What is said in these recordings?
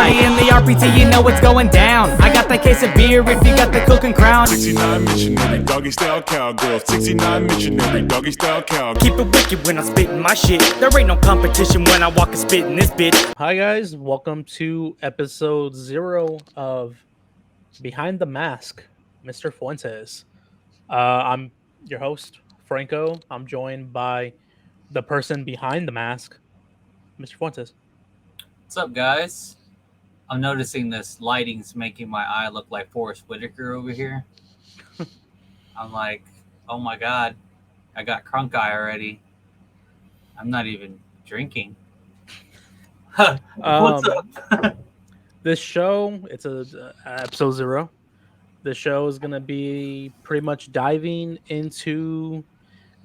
Everybody in the RPT, you know what's going down. I got that case of beer if you got the cooking crown. 69 missionary, doggy style cowgirl. 69 missionary, doggy style cowgirl. Keep it wicked when I'm spitting my shit. There ain't no competition when I walk and spit in this bitch. Hi guys, welcome to episode 0 of Behind the Mask, Mr. Fuentes. I'm your host, Franco. I'm joined by the person behind the mask, Mr. Fuentes. What's up, guys? I'm noticing this lighting's making my eye look like Forrest Whitaker over here. I'm like, oh my god, I got crunk eye already. I'm not even drinking. What's up? This show, it's episode 0. The show is going to be pretty much diving into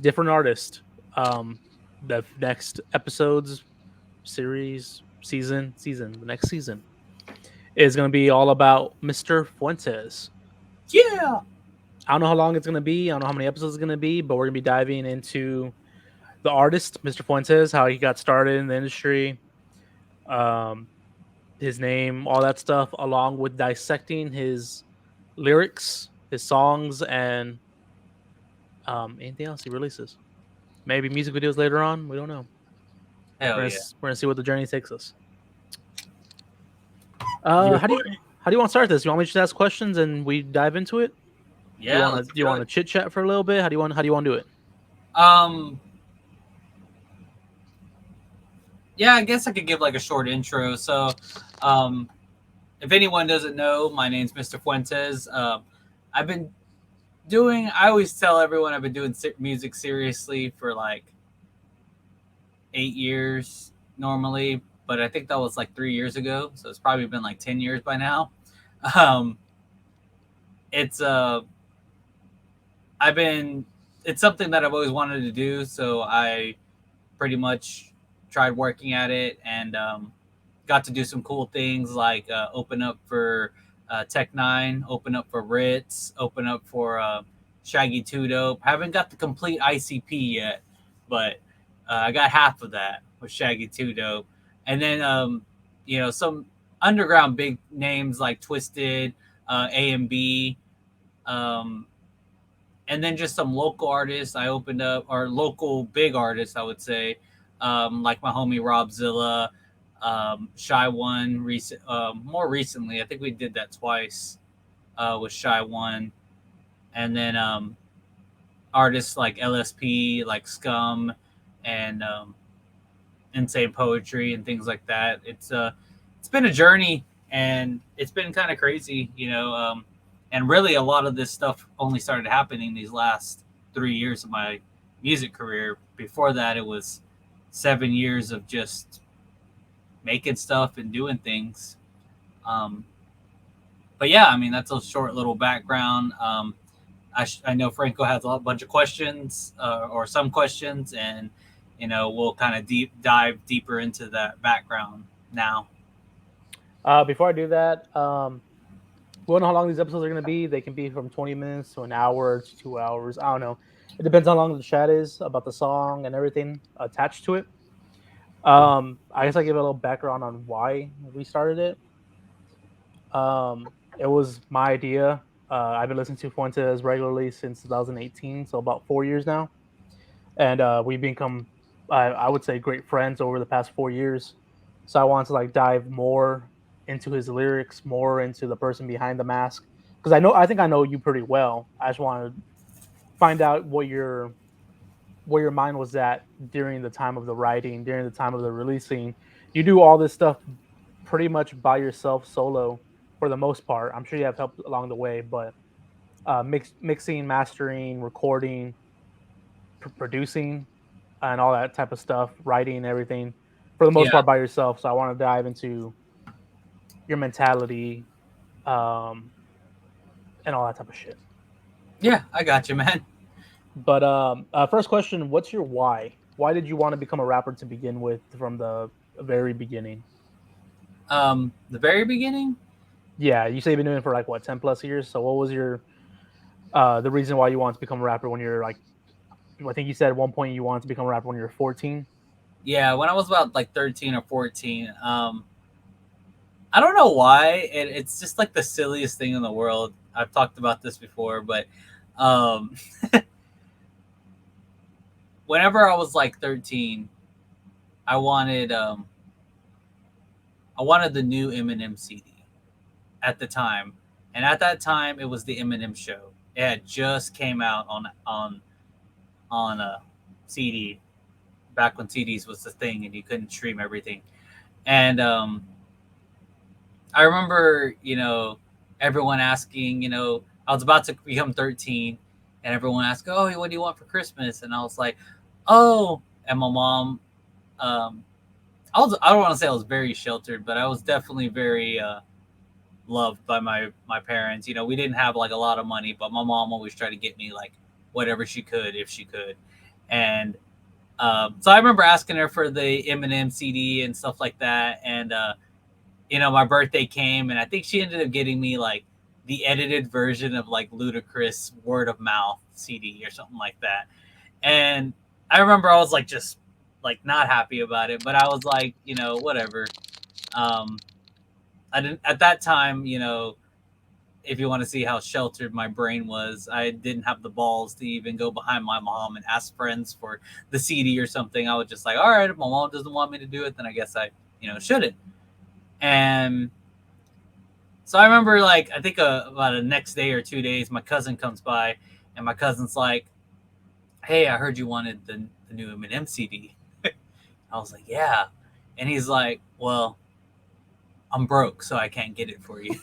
different artists. The next episodes, series, the next season is going to be all about Mr. Fuentes. Yeah. I don't know how long it's going to be. I don't know how many episodes it's going to be, but we're going to be diving into the artist, Mr. Fuentes, how he got started in the industry, his name, all that stuff, along with dissecting his lyrics, his songs, and anything else he releases. Maybe music videos later on. We don't know. Hell We're yeah. gonna see what the journey takes us. How do you want to start this? You want me to just ask questions and we dive into it? Yeah. Do you want to chit chat for a little bit? How do you want to do it? Yeah, I guess I could give like a short intro. So, if anyone doesn't know, my name's Mr. Fuentes. I've been doing. I always tell everyone I've been doing music seriously for like 8 years normally, but I think that was like 3 years ago. So it's probably been like 10 years by now. It's something that I've always wanted to do. So I pretty much tried working at it and got to do some cool things like open up for Tech Nine, open up for Ritz, open up for Shaggy Two Dope. Haven't got the complete ICP yet, but I got half of that with Shaggy Two Dope. And then some underground big names like Twisted, A&B, and then just some local artists I opened up, or local big artists I would say, like my homie Rob Zilla, Shy One. More recently, I think we did that twice with Shy One, and then artists like LSP, like Scum, and Insane Poetry and things like that. It's been a journey and it's been kind of crazy, and really a lot of this stuff only started happening these last 3 years of my music career. Before that, it was 7 years of just making stuff and doing things. But yeah, I mean, that's a short little background. I know Franco has a bunch of questions, or some questions, and we'll kind of dive deeper into that background now. Before I do that, we don't know how long these episodes are going to be. They can be from 20 minutes to an hour to 2 hours. I don't know. It depends how long the chat is about the song and everything attached to it. I guess I give a little background on why we started it. It was my idea. I've been listening to Fuentes regularly since 2018, so about 4 years now. And we've become, I would say, great friends over the past 4 years. So I wanted to dive more into his lyrics, more into the person behind the mask, because I think I know you pretty well. I just want to find out where your mind was at during the time of the writing, during the time of the releasing. You do all this stuff pretty much by yourself, solo, for the most part. I'm sure you have help along the way, but mixing, mastering, recording, producing, and all that type of stuff, writing, everything, for the most part by yourself. So I want to dive into your mentality, and all that type of shit. Yeah, I got you, man. But first question, what's your why? Why did you want to become a rapper to begin with from the very beginning? The very beginning? Yeah, you say you've been doing it for like what, 10 plus years. So what was your the reason why you wanted to become a rapper when you're like, I think you said at one point you wanted to become a rapper when you were 14? Yeah, when I was about like 13 or 14. I don't know why. It's just like the silliest thing in the world. I've talked about this before, but um, whenever I was like 13, I wanted um, I wanted the new Eminem CD at the time, and at that time it was the Eminem Show. It had just came out on a CD back when CDs was the thing and you couldn't stream everything. And I remember, everyone asking, I was about to become 13, and everyone asked, "Oh, what do you want for Christmas?" And I was like, "Oh," and my mom, um, I don't want to say I was very sheltered, but I was definitely very loved by my parents. We didn't have like a lot of money, but my mom always tried to get me like whatever she could if she could. And so I remember asking her for the Eminem CD and stuff like that. And my birthday came, and I think she ended up getting me like the edited version of like Ludacris Word of Mouth CD or something like that. And I remember I was like just like not happy about it, but I was like, whatever. Um, I didn't at that time, if you want to see how sheltered my brain was, I didn't have the balls to even go behind my mom and ask friends for the CD or something. I was just like, all right, if my mom doesn't want me to do it, then I guess I, shouldn't. And so I remember, like, I think about the next day or 2 days, my cousin comes by, and my cousin's like, "Hey, I heard you wanted the new Eminem CD." I was like, "Yeah," and he's like, "Well, I'm broke, so I can't get it for you."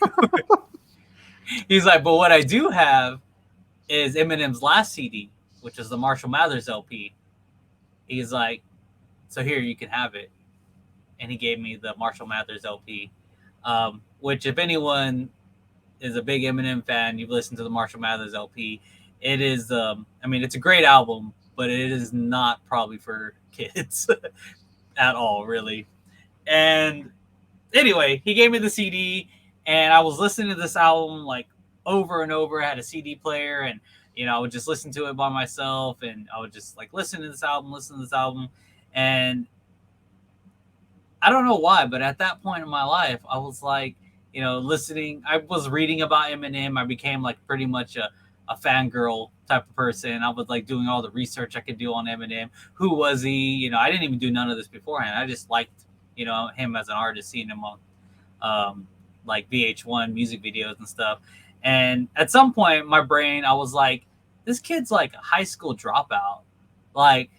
He's like, "But what I do have is Eminem's last CD, which is the Marshall Mathers LP." He's like, "So here, you can have it," and he gave me the Marshall Mathers LP, which, if anyone is a big Eminem fan, you've listened to the Marshall Mathers LP. It is, it's a great album, but it is not probably for kids at all, really. And anyway, he gave me the CD, and I was listening to this album like over and over. I had a CD player, and I would just listen to it by myself, and I would just like listen to this album, and I don't know why, but at that point in my life, I was like, listening. I was reading about Eminem. I became like pretty much a fangirl type of person. I was like doing all the research I could do on Eminem. Who was he? I didn't even do none of this beforehand. I just liked, him as an artist, seeing him on like VH1 music videos and stuff. And at some point, my brain, I was like, this kid's like a high school dropout, like,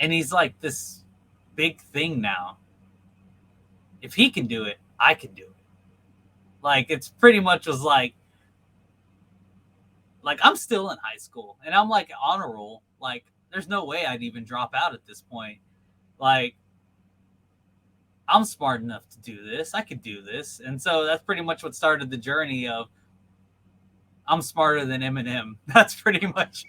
and he's like this big thing now. If he can do it, I can do it. Like, it's pretty much was like I'm still in high school and I'm like honor roll. Like, there's no way I'd even drop out at this point. Like, I'm smart enough to do this. I could do this. And so that's pretty much what started the journey of I'm smarter than Eminem. That's pretty much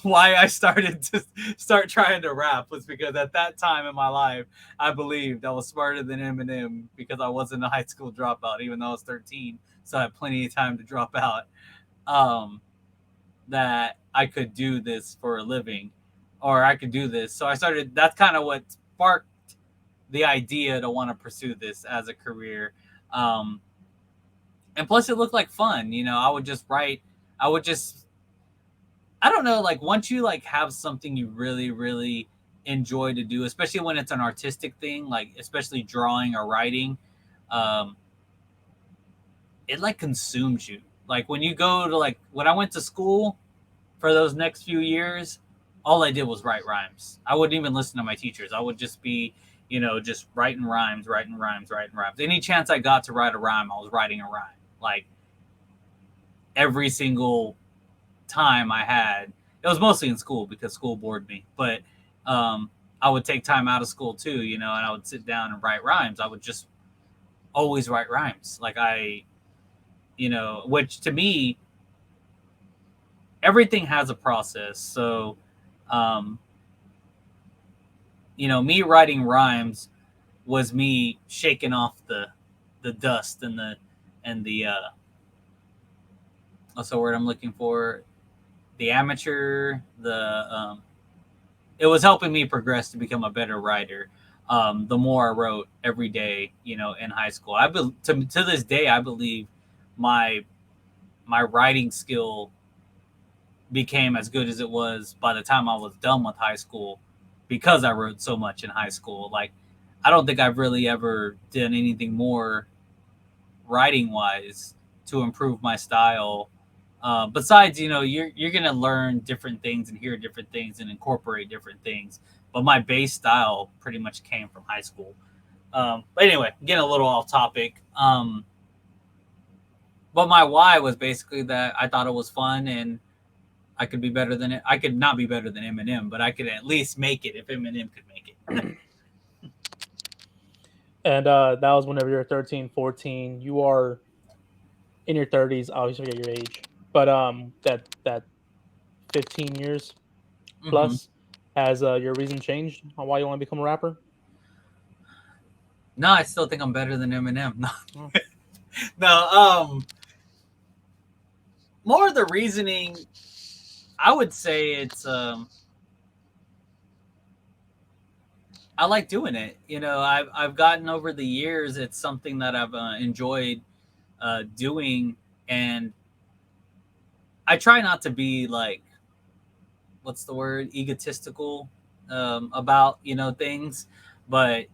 why I started to start trying to rap, was because at that time in my life, I believed I was smarter than Eminem because I wasn't a high school dropout, even though I was 13. So I had plenty of time to drop out. That I could do this for a living, or I could do this. So I started, that's kind of what sparked the idea to want to pursue this as a career. And plus it looked like fun. I would just write. I don't know, like once you like have something you really, really enjoy to do, especially when it's an artistic thing, like especially drawing or writing, um, it like consumes you. Like when you go to like, when I went to school for those next few years, all I did was write rhymes. I wouldn't even listen to my teachers. I would just be, just writing rhymes. Any chance I got to write a rhyme, I was writing a rhyme. Like every single time I had, it was mostly in school because school bored me, but I would take time out of school too, and I would sit down and write rhymes. I would just always write rhymes. Like which to me, everything has a process. So, me writing rhymes was me shaking off the dust and the what's the word I'm looking for? The amateur, it was helping me progress to become a better writer. the more I wrote every day, in high school. To this day, I believe my my writing skill became as good as it was by the time I was done with high school because I wrote so much in high school. Like, I don't think I've really ever done anything more writing wise to improve my style. Besides, you're gonna learn different things and hear different things and incorporate different things. But my base style pretty much came from high school. But anyway, getting a little off topic. But my why was basically that I thought it was fun and I could be better than it. I could not be better than Eminem, but I could at least make it if Eminem could make it. And that was whenever you're 13, 14. You are in your 30s. I always forget your age, but that 15 years Mm-hmm. plus has your reason changed on why you want to become a rapper? No, I still think I'm better than Eminem. No, Oh. no. More of the reasoning, I would say it's I like doing it. I've gotten over the years. It's something that I've enjoyed doing, and I try not to be like, what's the word, egotistical about things, but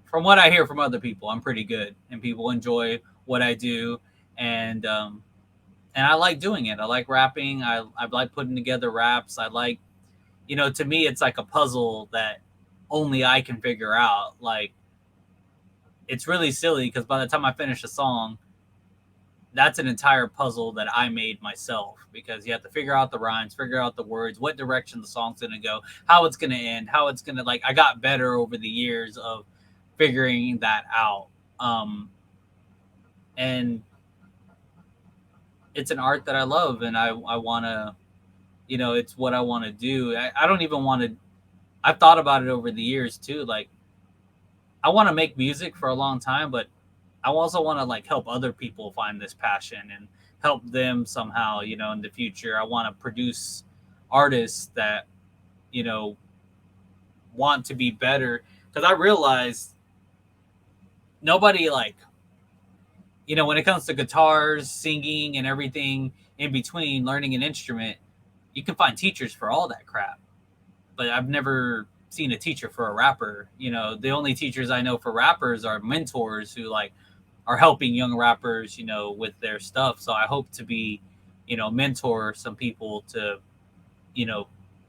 from what I hear from other people, I'm pretty good, and people enjoy what I do, and I like doing it. I like rapping. I like putting together raps. I like, to me, it's like a puzzle that only I can figure out. Like, it's really silly because by the time I finish a song, that's an entire puzzle that I made myself, because you have to figure out the rhymes, figure out the words, what direction the song's going to go, how it's going to end, how it's going to, like, I got better over the years of figuring that out. And it's an art that I love, and I want to, it's what I want to do. I don't even want to, I've thought about it over the years too. Like, I want to make music for a long time, but I also want to like help other people find this passion and help them somehow, in the future. I want to produce artists that, you know, want to be better, because I realized nobody, like, when it comes to guitars, singing, and everything in between, learning an instrument, you can find teachers for all that crap. But I've never seen a teacher for a rapper. The only teachers I know for rappers are mentors who like are helping young rappers, with their stuff. So I hope to be, mentor some people to, you know,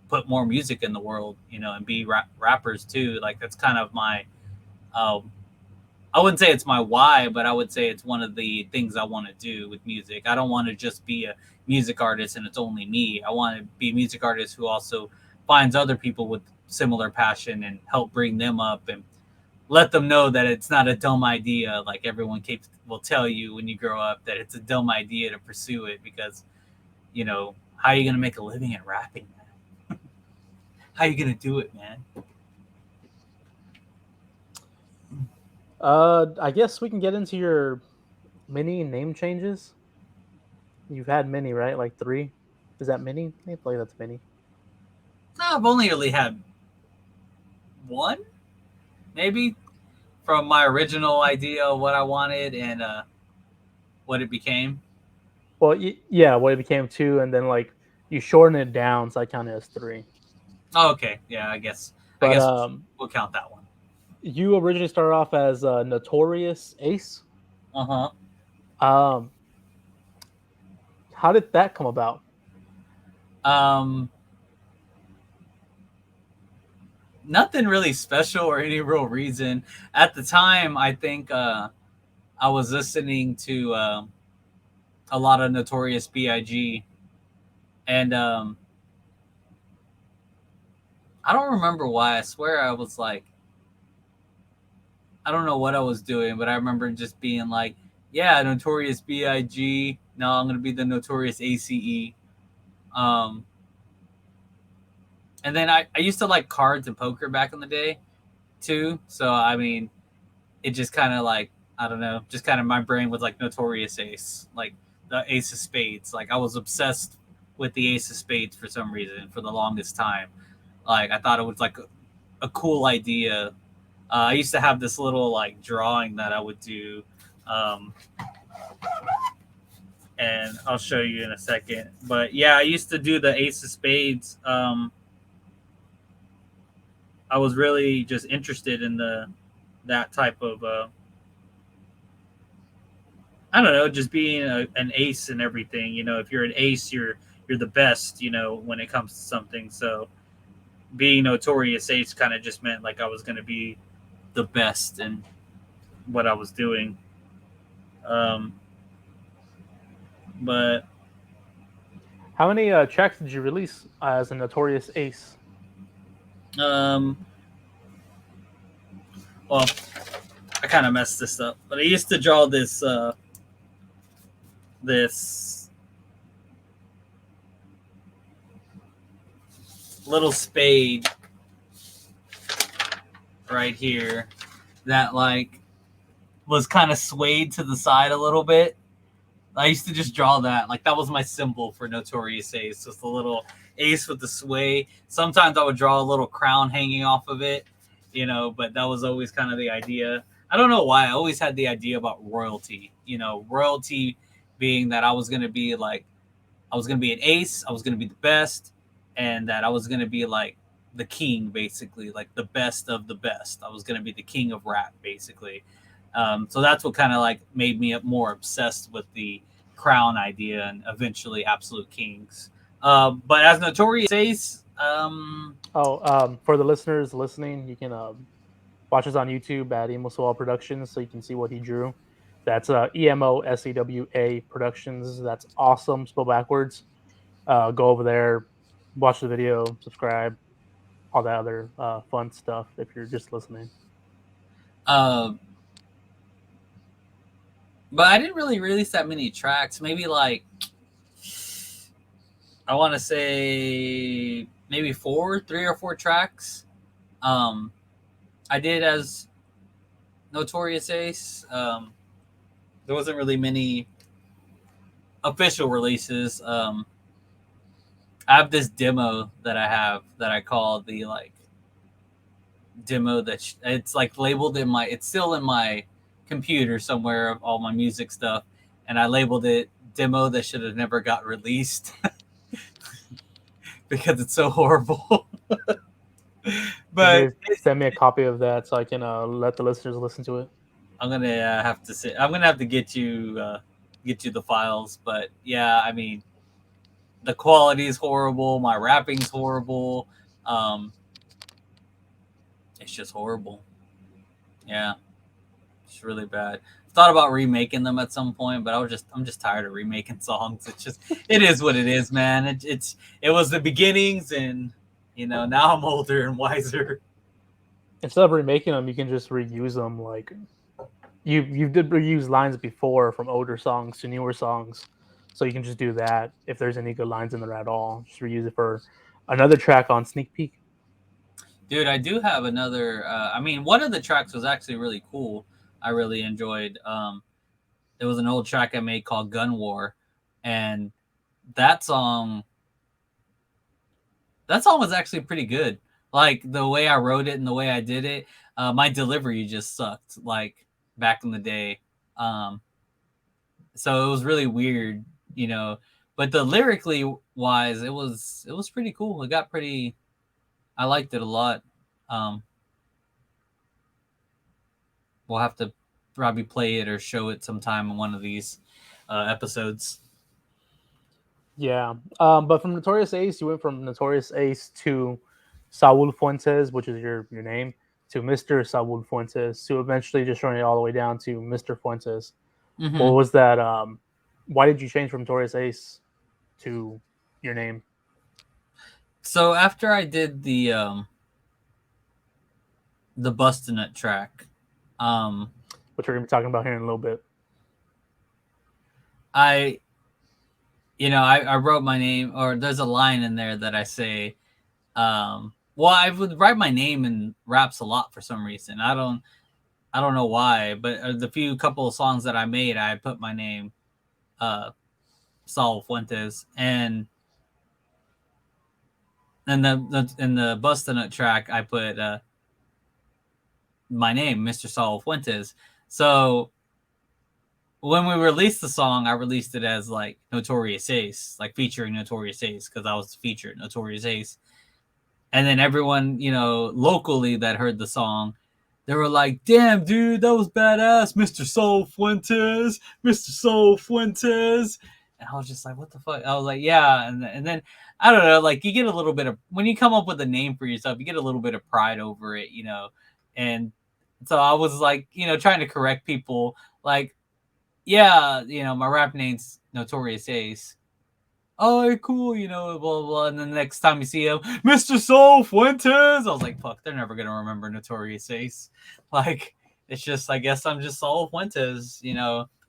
put more music in the world, and be rappers too. Like, that's kind of my, I wouldn't say it's my why, but I would say it's one of the things I want to do with music. I don't want to just be a music artist and it's only me. I want to be a music artist who also finds other people with similar passion and help bring them up and let them know that it's not a dumb idea. Like everyone will tell you when you grow up, that it's a dumb idea to pursue it, because, how are you going to make a living at rapping, man? How are you going to do it, man? I guess we can get into your many name changes. You've had many, right? Like 3. Is that many? I feel like that's many. No, I've only really had one, maybe, from my original idea of what I wanted and what it became. Well, yeah, what it became 2, and then like you shorten it down, so I count it as 3. Oh, okay, yeah, I guess But we'll count that one. you originally started off as Notorious Ace. Uh Um, how did that come about? huh. Nothing really special or any real reason. At the time, I think I was listening to a lot of Notorious B.I.G. and I don't remember why. I swear I was like, I don't know what I was doing, but I remember just being like, yeah, Notorious B.I.G. No, I'm gonna be the Notorious ACE. Um, and then I used to like cards and poker back in the day too. So I mean, it just kind of like, I don't know, just kind of my brain was like Notorious Ace, like the Ace of Spades. Like I was obsessed with the Ace of Spades for some reason for the longest time. Like I thought it was like a cool idea I used to have this little like drawing that I would do, um, and I'll show you in a second. But yeah, I used to do the Ace of Spades. I was really just interested in the that type of I don't know, just being an ace and everything. You know, if you're an ace, you're the best. You know, when it comes to something. So being notorious ace kind of just meant like I was going to be the best in what I was doing. Um, but How many tracks did you release as a Notorious Ace? um, well, I kind of messed this up. But I used to draw this little spade right here that like was kind of swayed to the side a little bit. I used to just draw that. Like that was my symbol for Notorious Ace. Just the little ace with the sway. Sometimes I would draw a little crown hanging off of it, you know, but that was always kind of the idea. I don't know why. I always had the idea about royalty, you know, royalty being that I was going to be like, I was going to be an ace. I was going to be the best. And that I was going to be like the king, basically, like the best of the best. I was going to be the king of rap, basically. So that's what kind of like made me more obsessed with the crown idea and eventually Absolute Kings. But as Notorious Ace, For the listeners listening, you can watch us on YouTube at Emo Swell Productions so you can see what he drew. That's EMOSEWA Productions. That's awesome. Spell backwards. Go over there, watch the video, subscribe, all that other fun stuff if you're just listening. uh, but I didn't really release that many tracks. Maybe like I want to say maybe 3 or 4 tracks. I did as Notorious Ace. There wasn't really many official releases. I have this demo that I have that I call the like demo that it's like labeled in my. It's still in my computer somewhere of all my music stuff, and I labeled it demo that should have never got released because it's so horrible. But Send me a copy of that so I can let the listeners listen to it. I'm gonna have to say I'm gonna have to get you the files. But yeah, I mean, the quality is horrible. My rapping's horrible. It's just horrible. Yeah, it's really bad. Thought about remaking them at some point, but I'm just tired of remaking songs. It is what it is, man. It was the beginnings, and you know now I'm older and wiser. Instead of remaking them, you can just reuse them. Like you did reuse lines before from older songs to newer songs, so you can just do that if there's any good lines in there at all. Just reuse it for another track on Sneak Peek. Dude, I do have another. I mean, one of the tracks was actually really cool. I really enjoyed. It was an old track I made called Gun War, and that song. That song was actually pretty good. Like the way I wrote it and the way I did it. My delivery just sucked. Like back in the day. So it was really weird, you know. But the lyrically wise, it was pretty cool. It got pretty. I liked it a lot. Um, we'll have to probably play it or show it sometime in one of these episodes. Yeah, but from Notorious Ace, you went from Notorious Ace to Saul Fuentes, which is your name, to Mr. Saul Fuentes, to eventually just running it all the way down to Mr. Fuentes. What Mm-hmm. was that? Why did you change from Notorious Ace to your name? So after I did the Bustin' Nut track, Which we're going to be talking about here in a little bit. I I wrote my name, or there's a line in there that I say, well, I would write my name in raps a lot for some reason. I don't know why, but the couple of songs that I made, I put my name, Saul Fuentes, and in the Bustin' Nut track, I put my name, Mr. Saul Fuentes. So when we released the song, I released it as like Notorious Ace, like featuring Notorious Ace, because I was featured Notorious Ace. And then everyone, locally that heard the song, they were like, "Damn, dude, that was badass, Mr. Saul Fuentes, Mr. Saul Fuentes." And I was just like, "What the fuck?" I was like, "Yeah," and then I don't know, like you get a little bit of when you come up with a name for yourself, you get a little bit of pride over it, and so I was like, trying to correct people, like, yeah, my rap name's Notorious Ace. Oh, cool, blah, blah, blah. And then the next time you see him, Mr. Saul Fuentes, I was like, fuck, they're never going to remember Notorious Ace. Like, it's just, I guess I'm just Saul Fuentes,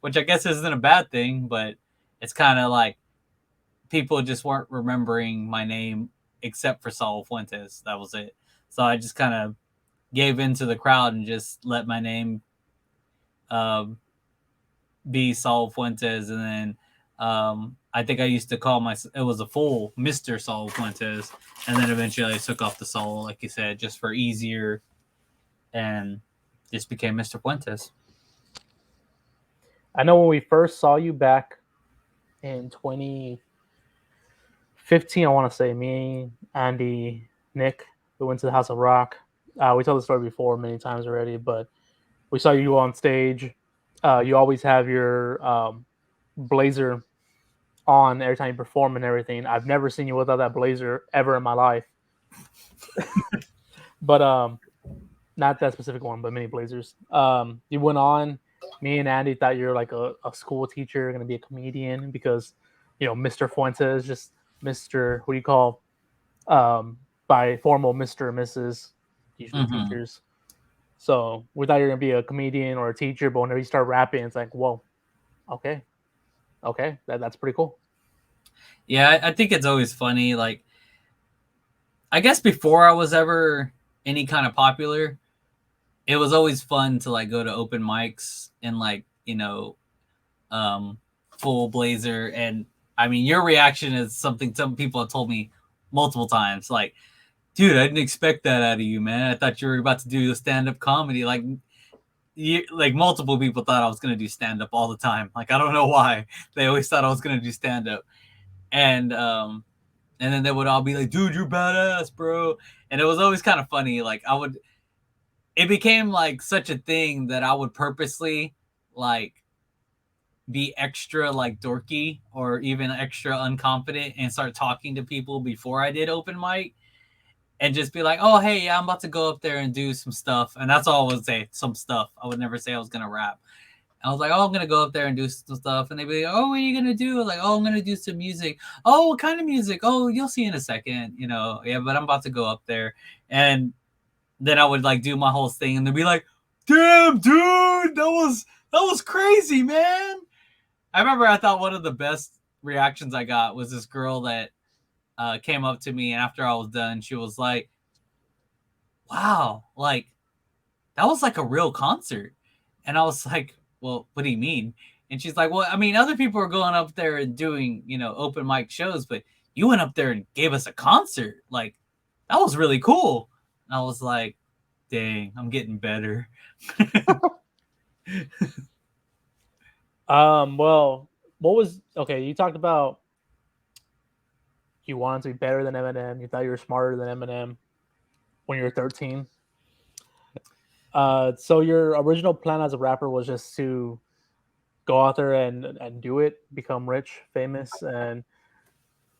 which I guess isn't a bad thing, but it's kind of like people just weren't remembering my name except for Saul Fuentes. That was it. So I just kind of gave in to the crowd and just let my name be Saul Fuentes. And then I think I used to call it was a full Mr. Saul Fuentes. And then eventually I took off the Saul, like you said, just for easier, and just became Mr. Fuentes. I know when we first saw you back in 2015, I want to say, me, Andy, Nick, we went to the House of Rock. We told the story before many times already, but we saw you on stage. You always have your blazer on every time you perform and everything. I've never seen you without that blazer ever in my life. But not that specific one, but many blazers. You went on. Me and Andy thought you were like a school teacher, going to be a comedian because, Mr. Fuentes, just Mr. Who do you call by formal Mr. and Mrs. Usually teachers. So we thought you were going to be a comedian or a teacher, but whenever you start rapping, it's like, whoa, okay, that's pretty cool. Yeah, I think it's always funny. Like, I guess before I was ever any kind of popular, it was always fun to like go to open mics and like, full blazer. And I mean, your reaction is something some people have told me multiple times. Like, dude, I didn't expect that out of you, man. I thought you were about to do the stand-up comedy. Like multiple people thought I was going to do stand-up all the time. Like, I don't know why. They always thought I was going to do stand-up. And then they would all be like, dude, you're badass, bro. And it was always kind of funny. Like, it became like such a thing that I would purposely like be extra like dorky or even extra unconfident and start talking to people before I did open mic and just be like, oh, hey, yeah, I'm about to go up there and do some stuff. And that's all I would say, some stuff. I would never say I was going to rap. I was like, oh, I'm going to go up there and do some stuff. And they'd be like, oh, what are you going to do? Like, oh, I'm going to do some music. Oh, what kind of music? Oh, you'll see in a second, yeah, but I'm about to go up there. And then I would like do my whole thing and they'd be like, damn, dude, that was crazy, man. I remember I thought one of the best reactions I got was this girl that came up to me, and after I was done, she was like, wow, like, that was like a real concert. And I was like, well, what do you mean? And she's like, well, I mean, other people are going up there and doing, open mic shows, but you went up there and gave us a concert. Like, that was really cool. And I was like, dang, I'm getting better. Well, you talked about you wanted to be better than Eminem. You thought you were smarter than Eminem when you were 13. So your original plan as a rapper was just to go out there and do it, become rich, famous, and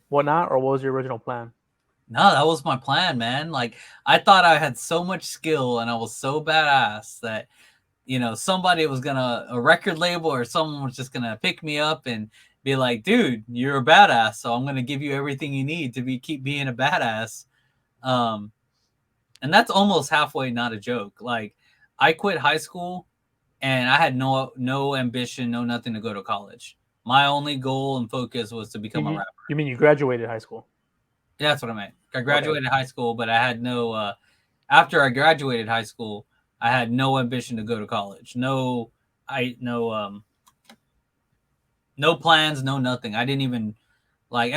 whatnot, or what was your original plan? No, that was my plan, man. Like, I thought I had so much skill and I was so badass that, somebody was a record label or someone was just gonna pick me up and be like, dude, you're a badass, so I'm gonna give you everything you need to keep being a badass. And that's almost halfway not a joke. Like, I quit high school and I had no ambition, no nothing to go to college. My only goal and focus was to become a rapper. You mean you graduated high school? Yeah, that's what I meant. I graduated high school, but I had no after I graduated high school, I had no ambition to go to college. No plans, no nothing. I didn't even, like,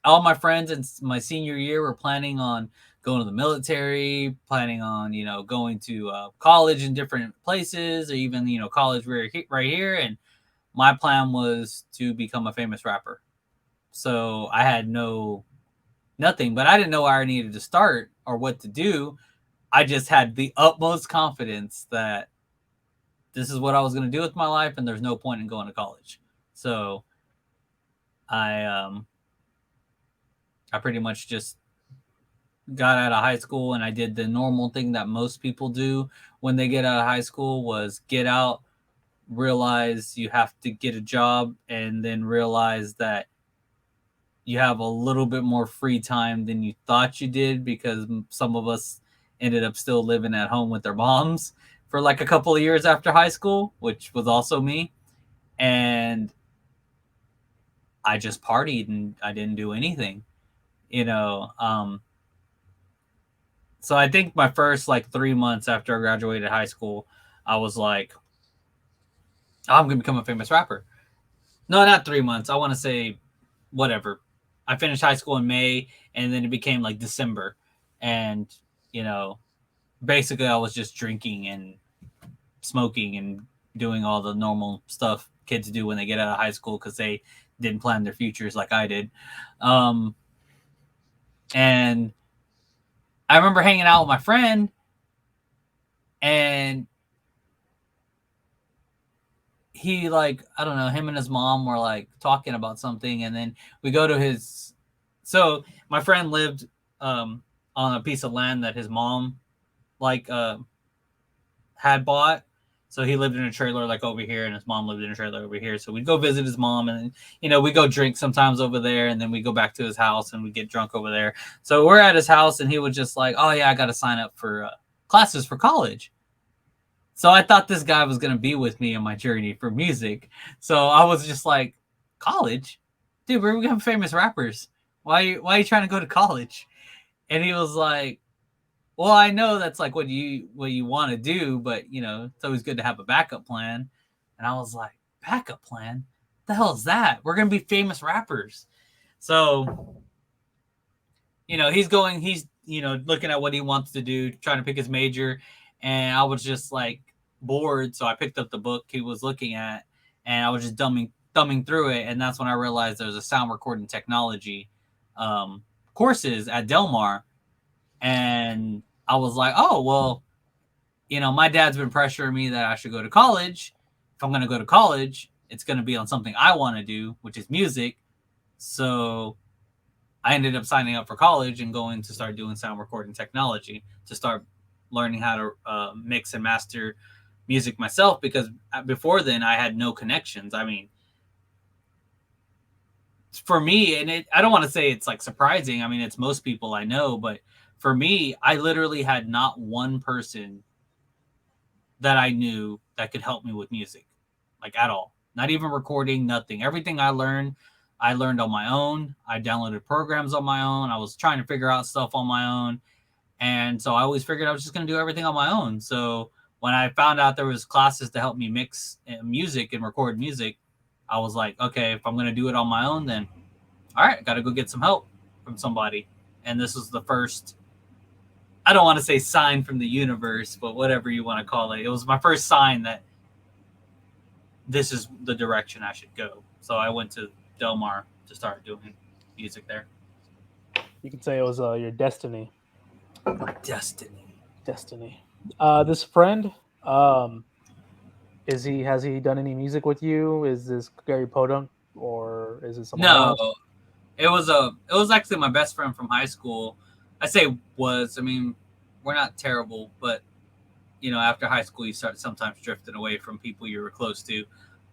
all my friends in my senior year were planning on going to the military, planning on, going to college in different places, or even, college right here. And my plan was to become a famous rapper. So I had nothing, but I didn't know where I needed to start or what to do. I just had the utmost confidence that this is what I was going to do with my life, and there's no point in going to college. So I pretty much just got out of high school, and I did the normal thing that most people do when they get out of high school, was get out, realize you have to get a job, and then realize that you have a little bit more free time than you thought you did, because some of us ended up still living at home with their moms for like a couple of years after high school, which was also me. And I just partied and I didn't do anything, you know. So I think my first like 3 months after I graduated high school, I was like, oh, I'm going to become a famous rapper. No, not 3 months. I want to say whatever. I finished high school in May, and then it became like December. And, basically I was just drinking and smoking and doing all the normal stuff kids do when they get out of high school, because they didn't plan their futures like I did. And I remember hanging out with my friend, and he, like, I don't know, him and his mom were like talking about something, and then we go to his. So my friend lived on a piece of land that his mom had bought. So he lived in a trailer like over here, and his mom lived in a trailer over here. So we'd go visit his mom, and then, we go drink sometimes over there, and then we go back to his house and we get drunk over there. So we're at his house, and he was just like, oh yeah, I got to sign up for classes for college. So I thought this guy was going to be with me in my journey for music. So I was just like, college? Dude, we're becoming famous rappers. Why are you trying to go to college? And he was like, well, I know that's like what you want to do, but it's always good to have a backup plan. And I was like, backup plan? The hell is that? We're going to be famous rappers. So, he's looking at what he wants to do, trying to pick his major. And I was just like bored. So I picked up the book he was looking at, and I was just thumbing through it. And that's when I realized there was a sound recording technology courses at Del Mar. And I was like, oh, well, my dad's been pressuring me that I should go to college. If I'm going to go to college, it's going to be on something I want to do, which is music. So I ended up signing up for college and going to start doing sound recording technology, to start learning how to mix and master music myself, because before then I had no connections. I mean, for me, and I don't want to say it's like surprising. I mean, it's most people I know, but for me, I literally had not one person that I knew that could help me with music, like at all. Not even recording, nothing. Everything I learned on my own. I downloaded programs on my own. I was trying to figure out stuff on my own. And so I always figured I was just going to do everything on my own. So when I found out there was classes to help me mix music and record music, I was like, okay, if I'm going to do it on my own, then all right, I got to go get some help from somebody. And this was the first, I don't want to say sign from the universe, but whatever you want to call it. It was my first sign that this is the direction I should go. So I went to Del Mar to start doing music there. You can say it was your destiny. Destiny. This friend, has he done any music with you? Is this Gary Podunk, or is it someone else? No, it was actually my best friend from high school. I say was. I mean, we're not terrible, but after high school, you start sometimes drifting away from people you were close to.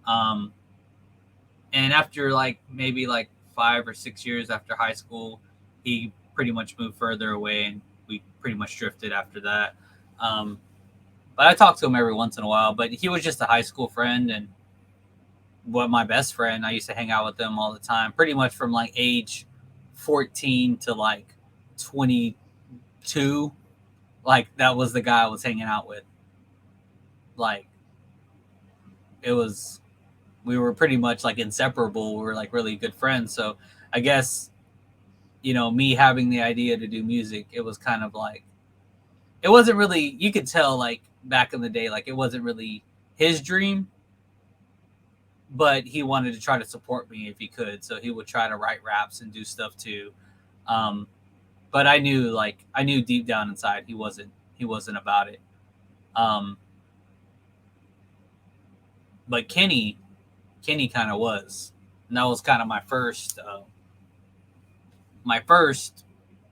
And after maybe 5 or 6 years after high school, he pretty much moved further away, and we pretty much drifted after that. But I talked to him every once in a while. But he was just a high school friend, and my best friend. I used to hang out with them all the time, pretty much from age 14 to 22. That was the guy I was hanging out with. We were pretty much inseparable. We were really good friends. So I guess, me having the idea to do music, it was kind of like, it wasn't really, you could tell like back in the day, like it wasn't really his dream, but he wanted to try to support me if he could. So he would try to write raps and do stuff too. But I knew deep down inside he wasn't about it. But Kenny kind of was, and that was kind of my first,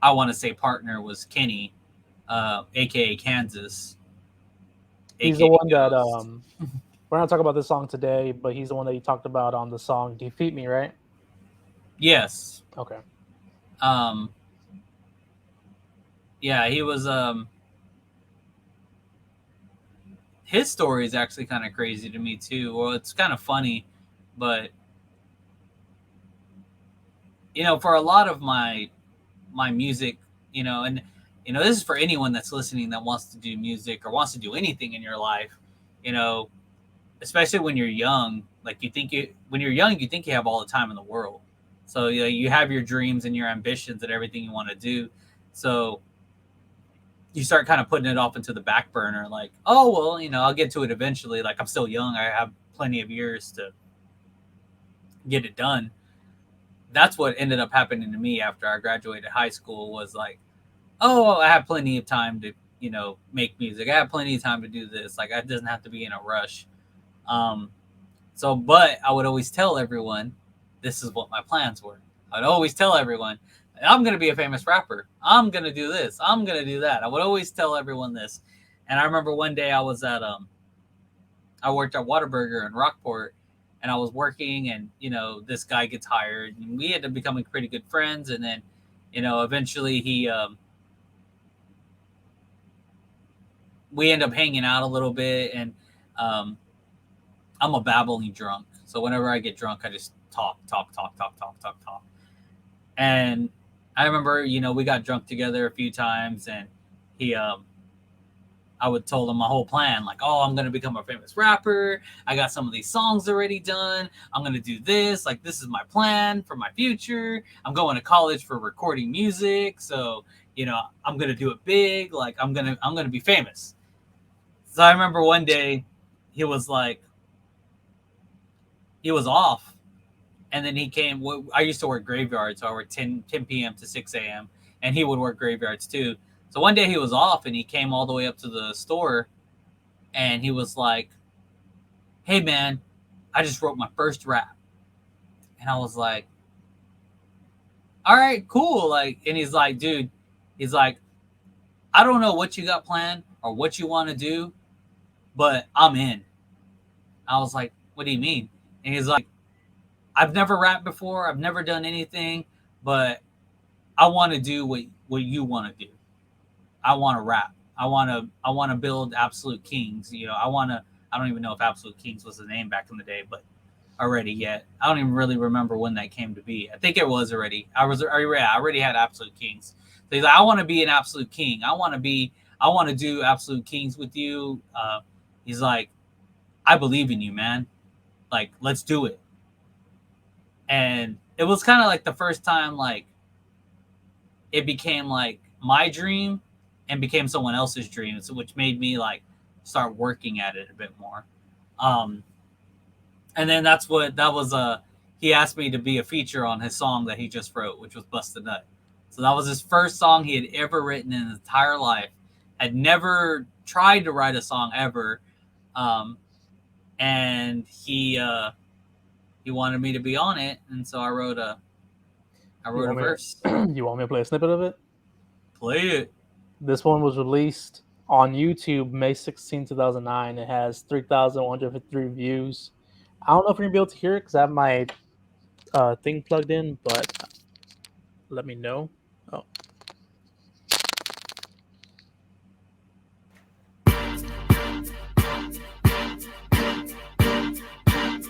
I want to say partner was Kenny, aka Kansas. He's the one that we're not talking about this song today, but he's the one that you talked about on the song "Defeat Me," right? Yes. Okay. Yeah, he was. His story is actually kind of crazy to me too. Well, it's kind of funny, but for a lot of my music, and this is for anyone that's listening that wants to do music or wants to do anything in your life, especially when you're young. Like when you're young, you think you have all the time in the world. So you have your dreams and your ambitions and everything you want to do. So you start kind of putting it off into the back burner, like, oh, well, I'll get to it eventually. Like, I'm still young. I have plenty of years to get it done. That's what ended up happening to me after I graduated high school, was like, oh, I have plenty of time to, make music. I have plenty of time to do this. Like, it doesn't have to be in a rush. But I would always tell everyone this is what my plans were. I'd always tell everyone, I'm going to be a famous rapper. I'm going to do this. I'm going to do that. I would always tell everyone this. And I remember one day I was at, I worked at Whataburger in Rockport, and I was working, and, this guy gets hired, and we ended up becoming pretty good friends. And then, eventually we end up hanging out a little bit, and I'm a babbling drunk. So whenever I get drunk, I just talk. And I remember, we got drunk together a few times, and I would tell him my whole plan, like, oh, I'm going to become a famous rapper. I got some of these songs already done. I'm going to do this. Like, this is my plan for my future. I'm going to college for recording music. So, I'm going to do it big. Like, I'm going to be famous. So I remember one day he was off. And then he came. I used to work graveyards, so I worked 10 p.m. to 6 a.m. And he would work graveyards too. So one day he was off, and he came all the way up to the store, and he was like, hey, man, I just wrote my first rap. And I was like, all right, cool. Like, and he's like, dude, I don't know what you got planned or what you want to do, but I'm in. I was like, what do you mean? And he's like, I've never rapped before. I've never done anything, but I want to do what you want to do. I want to rap. I want to build Absolute Kings. I don't even know if Absolute Kings was the name back in the day, but already yet. I don't even really remember when that came to be. I think it was already. I already had Absolute Kings. So he's like, I want to be an Absolute King. I want to do Absolute Kings with you. He's like, I believe in you, man. Like, let's do it. And it was kind of like the first time, like, it became like my dream and became someone else's dream, which made me like start working at it a bit more. And then he asked me to be a feature on his song that he just wrote, which was Bust a Nut. So that was his first song he had ever written in his entire life. Had never tried to write a song ever. And he wanted me to be on it, and so I wrote a verse. You want me to play a snippet of it? Play it. This one was released on YouTube May 16, 2009. It has 3,153 views. I don't know if you're going to be able to hear it because I have my thing plugged in, but let me know. Oh.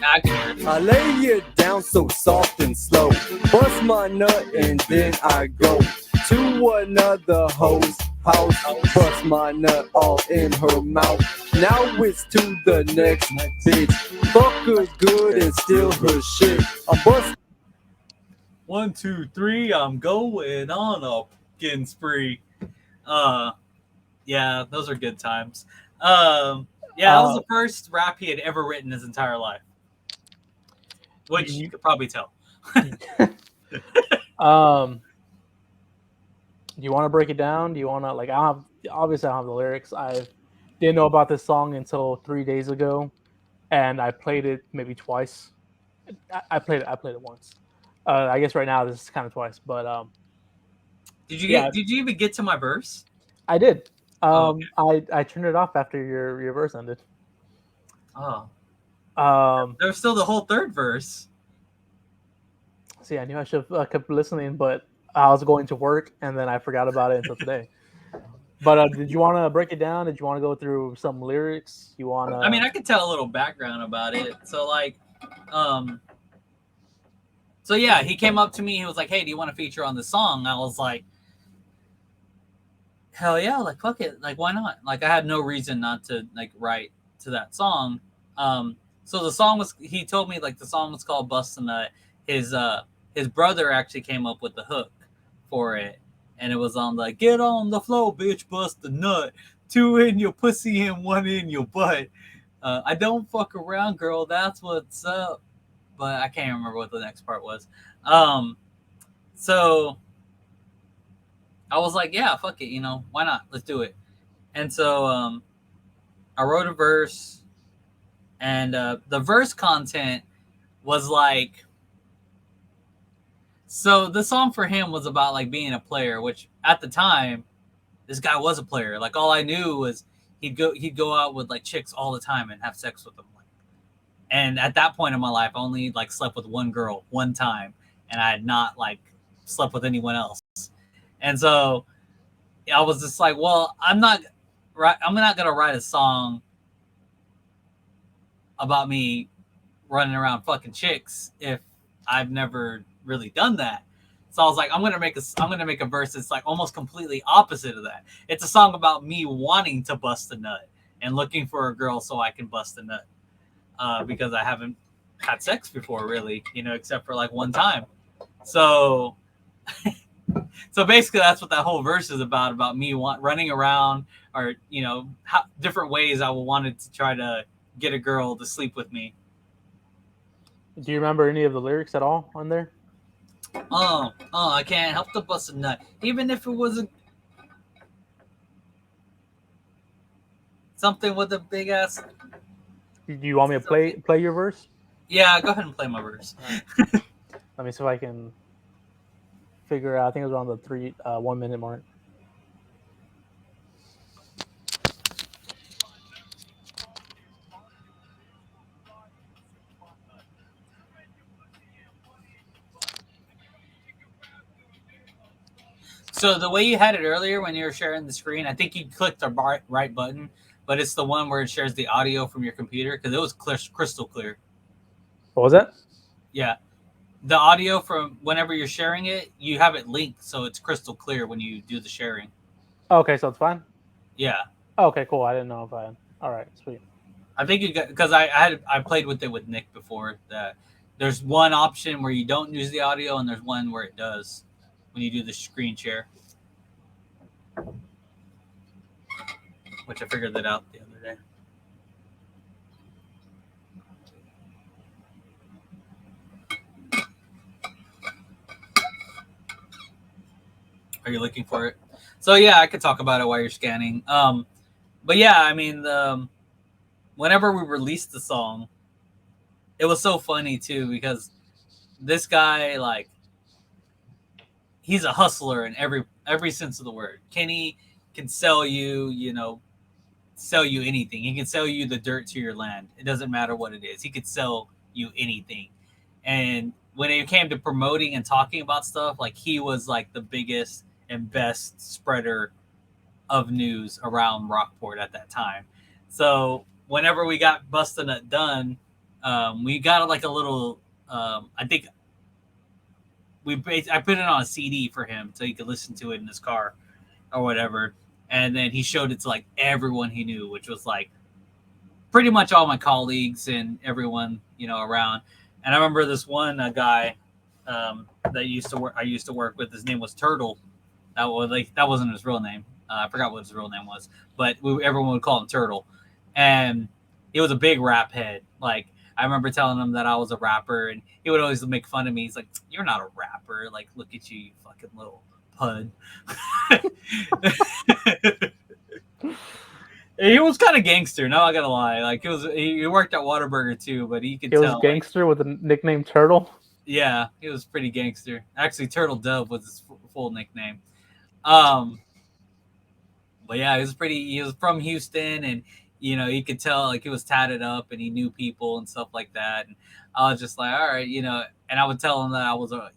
I can hear it. I lay it down so soft and slow, bust my nut and then I go to another hoe's house, bust my nut all in her mouth. Now it's to the next bitch, fuck her good and steal her shit. I'm bust. 1, 2, 3, I'm going on a fucking spree. Yeah, those are good times. Yeah, that was the first rap he had ever written his entire life, which you could probably tell. Do you want to break it down? Do you want to like? Obviously I don't have the lyrics. I didn't know about this song until 3 days ago, and I played it maybe twice. I played it once. I guess right now this is kind of twice, but Did you yeah. Did you even get to my verse? I did. Okay. I turned it off after your verse ended. Oh, There was still the whole third verse. See, I knew I should have kept listening, but I was going to work and then I forgot about it until today. But did you want to break it down? Did you want to go through some lyrics? You want to? I mean, I could tell a little background about it. So like, so yeah, he came up to me. He was like, "Hey, do you want to feature on this song?" I was like, "Hell yeah! Like fuck it! Like why not?" Like I had no reason not to like write to that song. So the song was. He told me like the song was called "Bust a Nut." His brother actually came up with the hook for it, and it was on the "Get on the floor, bitch, bust a nut, 2 in your pussy and 1 in your butt. I don't fuck around, girl. That's what's up." But I can't remember what the next part was. So I was like, yeah, fuck it, you know, why not? Let's do it. And so I wrote a verse, and the verse content was like, so the song for him was about like being a player, which at the time, this guy was a player. Like all I knew was he'd go out with like chicks all the time and have sex with them. And at that point in my life, I only like slept with one girl one time, and I had not like slept with anyone else. And so I was just like, well, I'm not gonna write a song about me running around fucking chicks if I've never really done that. So I was like, I'm gonna make a verse that's like almost completely opposite of that. It's a song about me wanting to bust a nut and looking for a girl so I can bust a nut. Because I haven't had sex before, really, you know, except for like one time. So, so basically, that's what that whole verse is about me running around, or you know, different ways I wanted to try to get a girl to sleep with me. Do you remember any of the lyrics at all on there? I can't help to bust a nut, even if it was something with a big ass. Do you want me to play your verse? Yeah, go ahead and play my verse. Right. Let me see if I can figure out. I think it was around the 1 minute mark. So the way you had it earlier when you were sharing the screen, I think you clicked the right button, but it's the one where it shares the audio from your computer because it was crystal clear. What was that? Yeah. The audio from whenever you're sharing it, you have it linked so it's crystal clear when you do the sharing. Okay, so it's fine? Yeah. Okay, cool. I didn't know if I... All right, sweet. I think you got... Because I played with it with Nick before. That there's one option where you don't use the audio, and there's one where it does when you do the screen share. Which I figured that out the other day. Are you looking for it? So yeah, I could talk about it while you're scanning. But yeah, I mean, whenever we released the song, it was so funny too because this guy, like, he's a hustler in every sense of the word. Kenny can sell you, you know, sell you anything. He can sell you the dirt to your land. It doesn't matter what it is. He could sell you anything. And when it came to promoting and talking about stuff, like he was like the biggest and best spreader of news around Rockport at that time. So whenever we got Bust a Nut done, we got like a little, I think I put it on a CD for him so he could listen to it in his car or whatever. And then he showed it to like everyone he knew, which was like pretty much all my colleagues and everyone, you know, around. And I remember this one guy, that used to work. I used to work with. His name was Turtle. That wasn't his real name. I forgot what his real name was, but everyone would call him Turtle, and he was a big rap head. Like I remember telling him that I was a rapper, and he would always make fun of me. He's like, "You're not a rapper. Like, look at you, you fucking little pud." He was kind of gangster. No, I gotta lie. Like he worked at Whataburger too, but he could He was tell. gangster with a nickname Turtle. Yeah, he was pretty gangster. Actually, Turtle Dove was his full nickname. But yeah, he was from Houston, and you could tell like he was tatted up and he knew people and stuff like that. And I was just like, all right, and I would tell him that I was a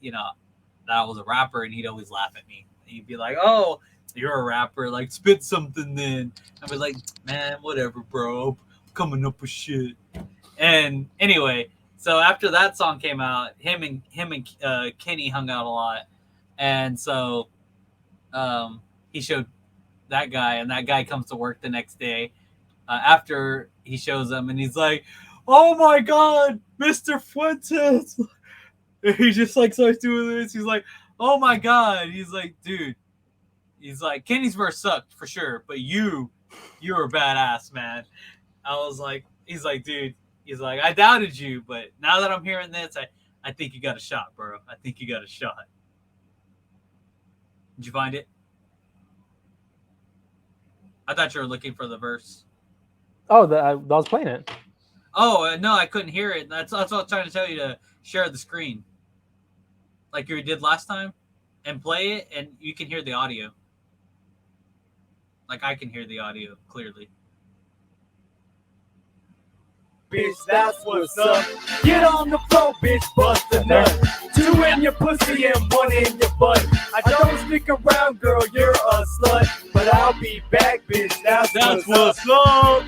rapper, and he'd always laugh at me. He'd be like, "Oh, you're a rapper, like spit something then." I'd be like, "Man, whatever, bro. I'm coming up with shit." And anyway, so after that song came out, him and Kenny hung out a lot, and so he showed that guy, and that guy comes to work the next day after he shows them, and he's like, "Oh my God, Mr. Fuentes!" He just like starts doing this. He's like, "Oh my God!" He's like, "Dude," he's like, "Kenny's verse sucked for sure, but you're a badass, man." I was like, he's like, "Dude," he's like, "I doubted you, but now that I'm hearing this, I think you got a shot, bro. I think you got a shot." Did you find it? I thought you were looking for the verse. Oh, I was playing it. Oh, no, I couldn't hear it. That's what I was trying to tell you, to share the screen like you did last time and play it, and you can hear the audio. Like I can hear the audio clearly. Bitch, that's what's up. Get on the floor, bitch, bust a nut. 2 in your pussy and 1 in your butt. I don't stick around, girl, you're a slut. But I'll be back, bitch, that's what's up.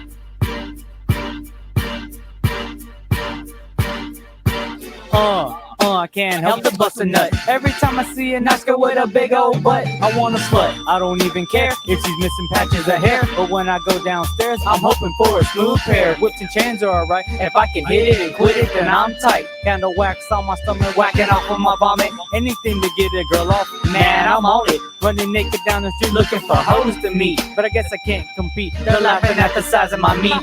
I can't help to bust a nut. Every time I see an Oscar with a big old butt, I want a slut. I don't even care if she's missing patches of hair, but when I go downstairs, I'm hoping for a smooth pair. Whips and chains are alright. If I can hit it and quit it, then I'm tight. Candle wax on my stomach, whacking off of my vomit. Anything to get a girl off, man, I'm on it. Running naked down the street looking for hoes to meet, but I guess I can't compete. They're laughing at the size of my meat.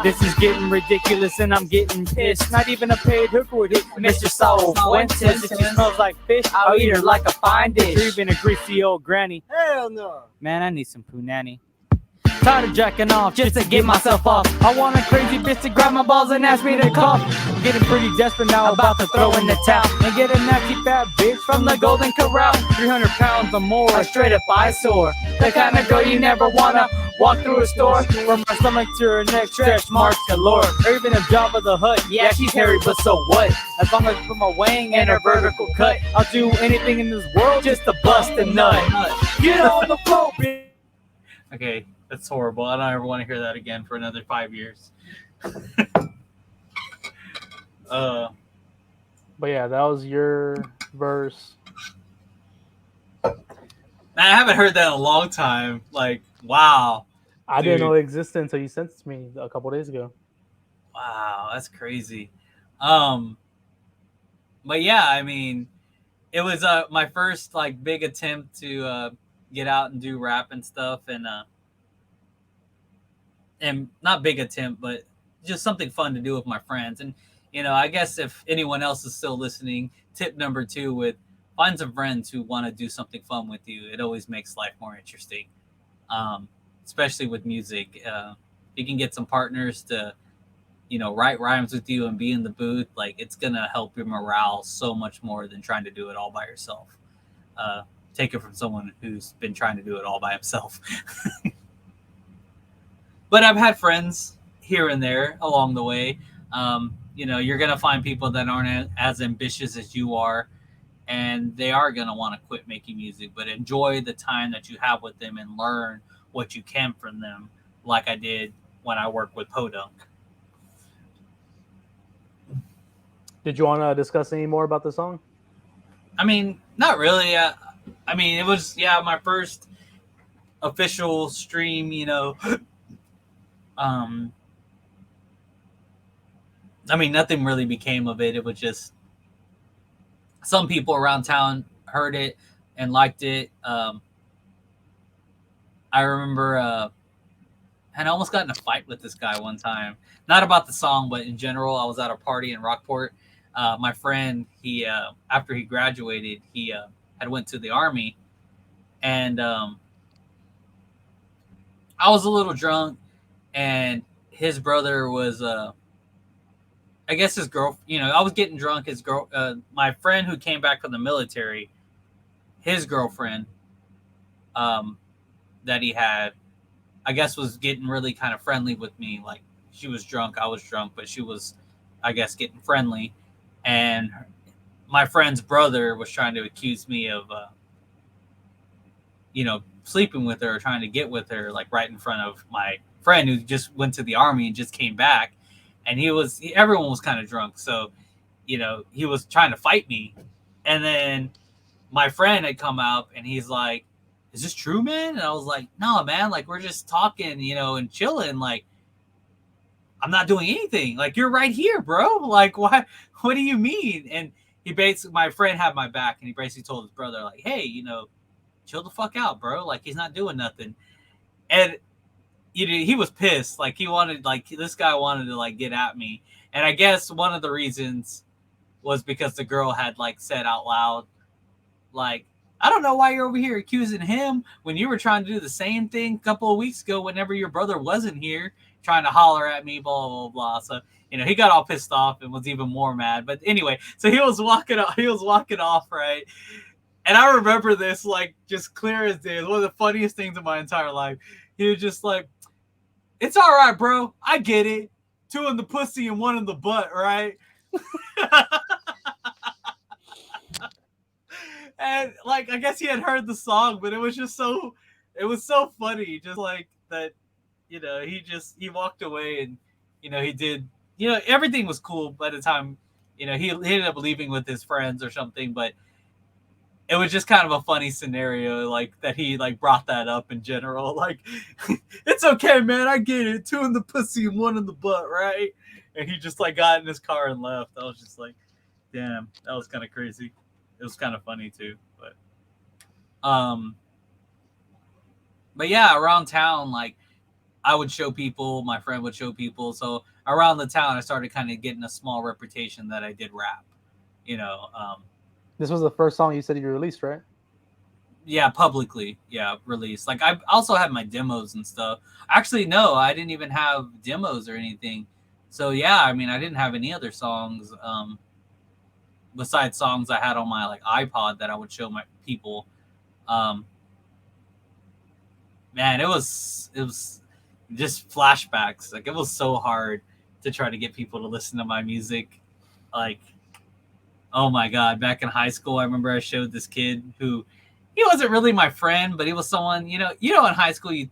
This is getting ridiculous and I'm getting pissed. Not even a paid hooker would hit Mr. Saul Fuentes. If she smells like fish, I'll eat her like a fine dish. Or even a greasy old granny. Hell no. Man, I need some punani. Tired of jacking off just to get myself off. I want a crazy bitch to grab my balls and ask me to cough. I'm getting pretty desperate now, about to throw in the towel and get a nasty fat bitch from the Golden Corral. 300 pounds or more, a straight up eyesore. The kind of girl you never wanna walk through a store. From her stomach to her neck, stretch marks galore. Or even a Jabba the Hutt. Yeah, she's hairy, but so what? As long as I put my wang and her vertical cut, I'll do anything in this world just to bust a nut. Get on the floor, bitch. Okay, that's horrible. I don't ever want to hear that again for another 5 years. But yeah, that was your verse. I haven't heard that in a long time. Like, wow. I Dude. didn't know it existed until you sent it to me a couple days ago. Wow, that's crazy. But yeah, I mean, it was my first like big attempt to get out and do rap and stuff, and not big attempt, but just something fun to do with my friends. And I guess if anyone else is still listening, tip number 2 with find some friends who want to do something fun with you. It always makes life more interesting, especially with music. You can get some partners to write rhymes with you and be in the booth. Like, it's gonna help your morale so much more than trying to do it all by yourself. Take it from someone who's been trying to do it all by himself. But I've had friends here and there along the way. You're gonna find people that aren't as ambitious as you are, and they are gonna want to quit making music, but enjoy the time that you have with them and learn what you can from them, like I did when I worked with Podunk. Did you want to discuss any more about the song? I mean, not really. I mean, it was, my first official stream, I mean, nothing really became of it. It was just, some people around town heard it and liked it. I remember, and I almost got in a fight with this guy one time. Not about the song, but in general. I was at a party in Rockport. My friend, he after he graduated, he had went to the army, and I was a little drunk, and his brother was, I guess his girl. I was getting drunk. His girl, my friend who came back from the military, his girlfriend, that he had, I guess, was getting really kind of friendly with me. Like, she was drunk, I was drunk, but she was, I guess, getting friendly. And my friend's brother was trying to accuse me of, sleeping with her, or trying to get with her, like right in front of my friend who just went to the army and just came back. And everyone was kind of drunk. So, he was trying to fight me. And then my friend had come out and he's like, "Is this true, man?" And I was like, "No, man, like, we're just talking, and chilling. Like, I'm not doing anything. Like, you're right here, bro. Like, what do you mean?" And my friend had my back, and he basically told his brother, like, "Hey, chill the fuck out, bro. Like, he's not doing nothing." And he was pissed. Like, this guy wanted to, like, get at me. And I guess one of the reasons was because the girl had, like, said out loud, like, "I don't know why you're over here accusing him when you were trying to do the same thing a couple of weeks ago whenever your brother wasn't here, trying to holler at me, blah, blah, blah." So, he got all pissed off and was even more mad. But anyway, so he was walking off, right? And I remember this, like, just clear as day. It was one of the funniest things in my entire life. He was just like, "It's all right, bro. I get it. 2 in the pussy and 1 in the butt, right?" And, like, I guess he had heard the song, but it was so funny. Just like that, he walked away, and, he did, everything was cool by the time, he ended up leaving with his friends or something. But it was just kind of a funny scenario, like, that he, like, brought that up in general. Like, "It's okay, man. I get it. 2 in the pussy and 1 in the butt, right?" And he just, like, got in his car and left. I was just like, damn, that was kind of crazy. It was kind of funny too, but yeah, around town, like, I would show people, my friend would show people. So around the town, I started kind of getting a small reputation that I did rap. This was the first song you said you released, right? Yeah, publicly, released. Like, I also had my demos and stuff. Actually, no, I didn't even have demos or anything. So yeah, I mean, I didn't have any other songs. Besides songs I had on my, like, iPod that I would show my people. Man, it was just flashbacks. Like, it was so hard to try to get people to listen to my music. Like, oh my God, back in high school, I remember I showed this kid who, he wasn't really my friend, but he was someone, in high school,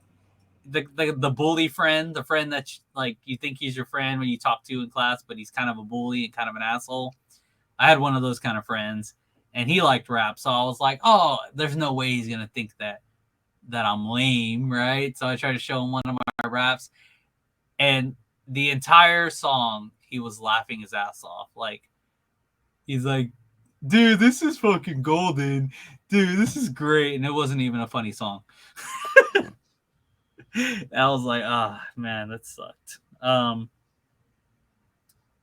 the bully friend, the friend that, like, you think he's your friend when you talk to in class, but he's kind of a bully and kind of an asshole. I had one of those kind of friends, and he liked rap. So I was like, oh, there's no way he's going to think that I'm lame, right? So I tried to show him one of my raps, and the entire song, he was laughing his ass off. Like, he's like, "Dude, this is fucking golden. Dude, this is great." And it wasn't even a funny song. I was like, man, that sucked.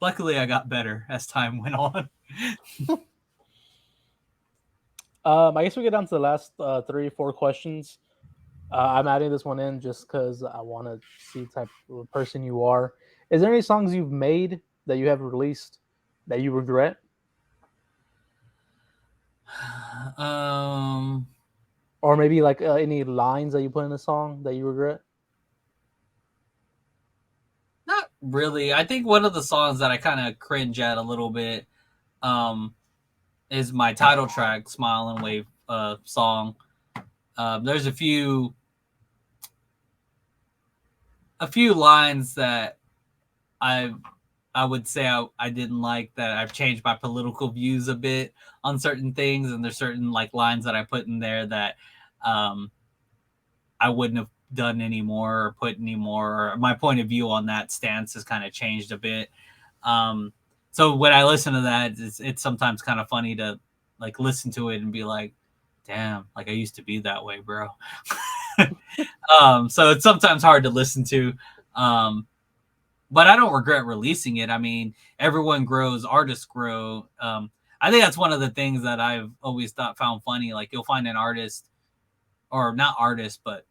Luckily, I got better as time went on. I guess we get down to the last 3 or 4 questions. I'm adding this one in just because I want to see the type of person you are. Is there any songs you've made that you have released that you regret? Or maybe, like, any lines that you put in a song that you regret? Not really. I think one of the songs that I kind of cringe at a little bit is my title track, "Smile and Wave" song. There's a few lines that I would say I didn't like, that I've changed my political views a bit on certain things, and there's certain, like, lines that I put in there that I wouldn't have done anymore or put anymore. Or my point of view on that stance has kind of changed a bit. So when I listen to that, it's sometimes kind of funny to like listen to it and be like, damn, like I used to be that way, bro. So it's sometimes hard to listen to. But I don't regret releasing it. I mean, everyone grows, artists grow. I think that's one of the things that I've always found funny. Like you'll find an artist, or not artist, but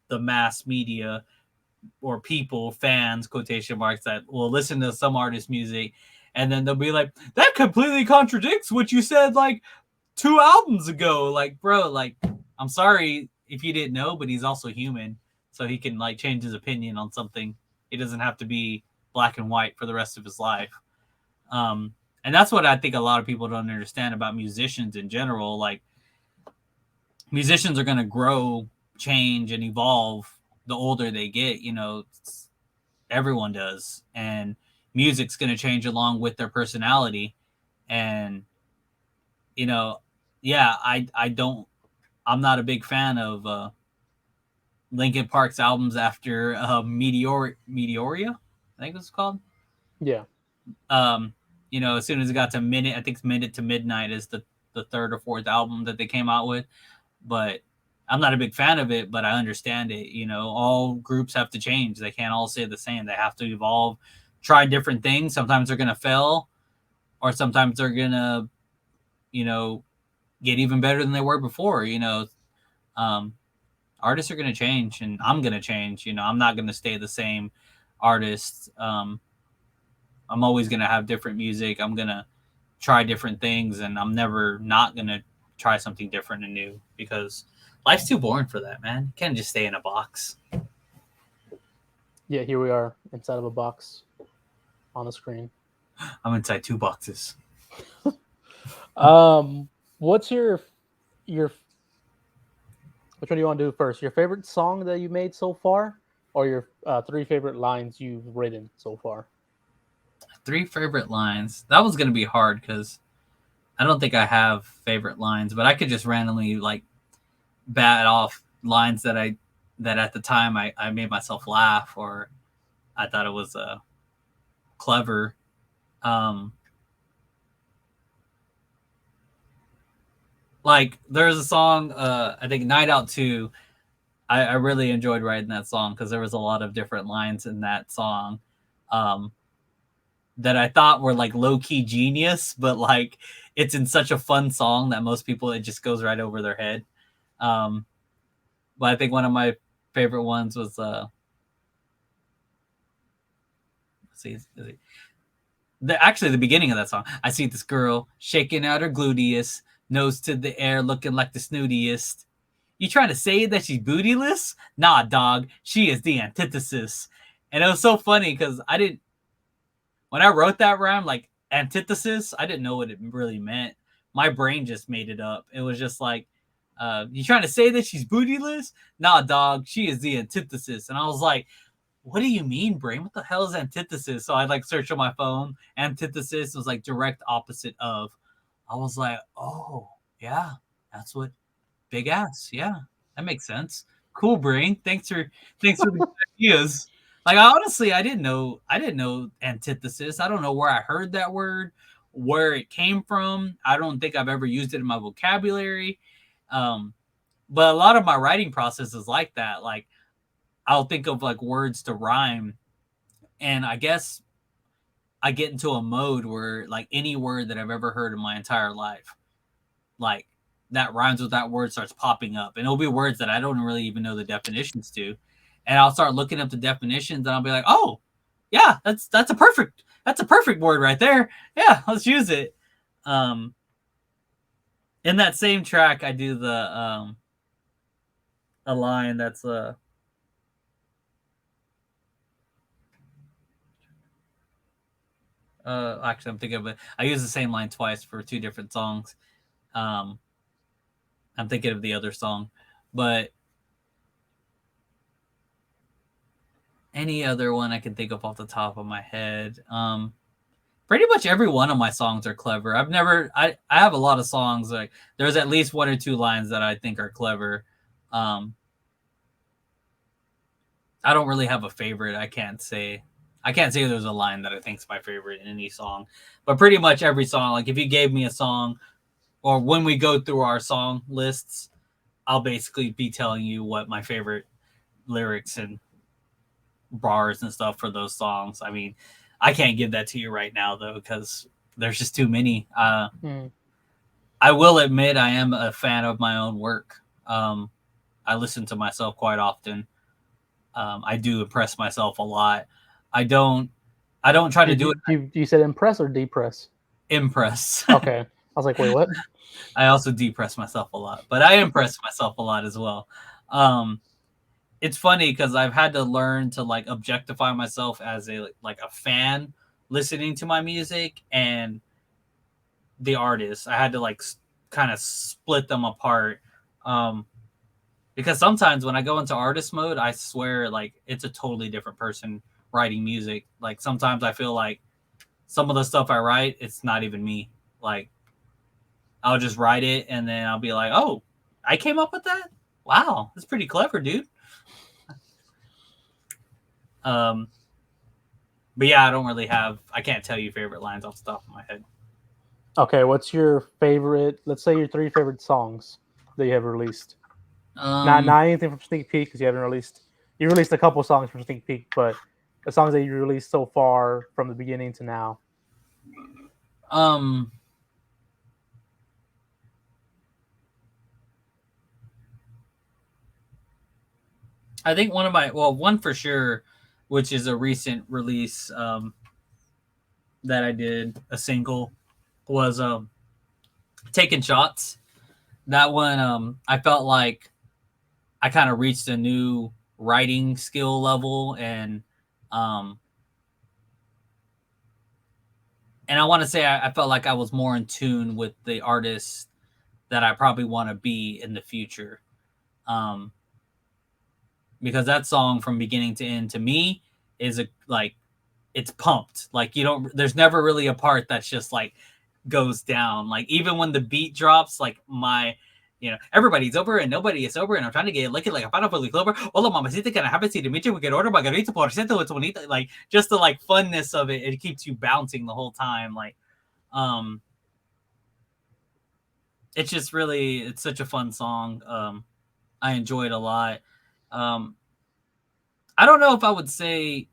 the mass media or people, fans, quotation marks, that will listen to some artist music, and then they'll be like, that completely contradicts what you said like 2 albums ago. Like, bro, like, I'm sorry if you didn't know, but he's also human, so he can like change his opinion on something. It doesn't have to be black and white for the rest of his life. And that's what I think a lot of people don't understand about musicians in general. Like, musicians are going to grow, change, and evolve the older they get. You know, everyone does. And music's going to change along with their personality. And, you know, yeah, I'm not a big fan of Linkin Park's albums after Meteoria, I think it's called. Yeah. You know, as soon as it got to I think Minute to Midnight is the third or fourth album that they came out with. But I'm not a big fan of it, but I understand it. You know, all groups have to change. They can't all stay the same. They have to evolve, try different things. Sometimes they're going to fail, or sometimes they're going to, you know, get even better than they were before. You know, artists are going to change, and I'm going to change. You know, I'm not going to stay the same artist. I'm always going to have different music. I'm going to try different things, and I'm never not going to try something different and new, because life's too boring for that, man. You can't just stay in a box. Yeah, here we are inside of a box on the screen. I'm inside 2 boxes. What's your which one do you want to do first? Your favorite song that you made so far, or your 3 favorite lines you've written so far? 3 favorite lines. That was going to be hard because I don't think I have favorite lines, but I could just randomly like bat off lines that at the time I made myself laugh, or I thought it was clever. Like there's a song, I think Night Out 2. I really enjoyed writing that song because there was a lot of different lines in that song that I thought were like low key genius, but like it's in such a fun song that most people, it just goes right over their head. But I think one of my favorite ones was actually the beginning of that song. I see this girl shaking out her gluteus, nose to the air, looking like the snootiest. You trying to say that she's bootyless? Nah, dog. She is the antithesis. And it was so funny because when I wrote that rhyme, like antithesis, I didn't know what it really meant. My brain just made it up. It was just like, you trying to say that she's bootyless? Nah, dog. She is the antithesis. And I was like, what do you mean, brain? What the hell is antithesis? So I like searched on my phone. Antithesis was like direct opposite of. I was like, oh, yeah, that's what big ass. Yeah, that makes sense. Cool, brain. Thanks for the ideas. Like, I didn't know antithesis. I don't know where I heard that word, where it came from. I don't think I've ever used it in my vocabulary. But a lot of my writing process is like that. Like, I'll think of like words to rhyme, and I guess I get into a mode where like any word that I've ever heard in my entire life, like that rhymes with that word, starts popping up, and it'll be words that I don't really even know the definitions to. And I'll start looking up the definitions, and I'll be like, "Oh, yeah, that's a perfect word right there. Yeah, let's use it." In that same track, I do a line that's actually, I'm thinking of it. I use the same line twice for 2 different songs. I'm thinking of the other song, but any other one I can think of off the top of my head. Pretty much every one of my songs are clever. I have a lot of songs, like there's at least 1 or 2 lines that I think are clever. I don't really have a favorite. I can't say I can't say there's a line that I think is my favorite in any song, but pretty much every song. Like if you gave me a song, or when we go through our song lists, I'll basically be telling you what my favorite lyrics and bars and stuff for those songs. I mean, I can't give that to you right now though, because there's just too many. I will admit I am a fan of my own work. I listen to myself quite often. I do impress myself a lot. I don't try to do it. You said impress or depress? Impress. Okay. I was like, wait, what? I also depress myself a lot, but I impress myself a lot as well. It's funny because I've had to learn to like objectify myself as a fan listening to my music and the artist. I had to like kind of split them apart. Because sometimes when I go into artist mode, I swear like it's a totally different person writing music. Like sometimes I feel like some of the stuff I write, it's not even me. Like I'll just write it and then I'll be like, oh, I came up with that? Wow, that's pretty clever, dude. But yeah, I can't tell you favorite lines off the top of my head. Okay, what's your favorite, let's say your 3 favorite songs that you have released? Not anything from Sneak Peek because you released a couple songs from Sneak Peek, but the songs that you released so far from the beginning to now. I think one for sure, which is a recent release that I did, a single, was Taking Shots. That one, I felt like I kind of reached a new writing skill level, and I want to say I felt like I was more in tune with the artist that I probably want to be in the future. Because that song from beginning to end to me is it's pumped. Like there's never really a part that's just like goes down. Like even when the beat drops, like everybody's over and nobody is over and I'm trying to get lucky like a pineapple clover. Hola mamacita, can I have a seat to meet you? We can order margarita por ciento. It's bonita. Like just the like funness of it. It keeps you bouncing the whole time. Like, it's just really, it's such a fun song. I enjoy it a lot. I don't know if I would say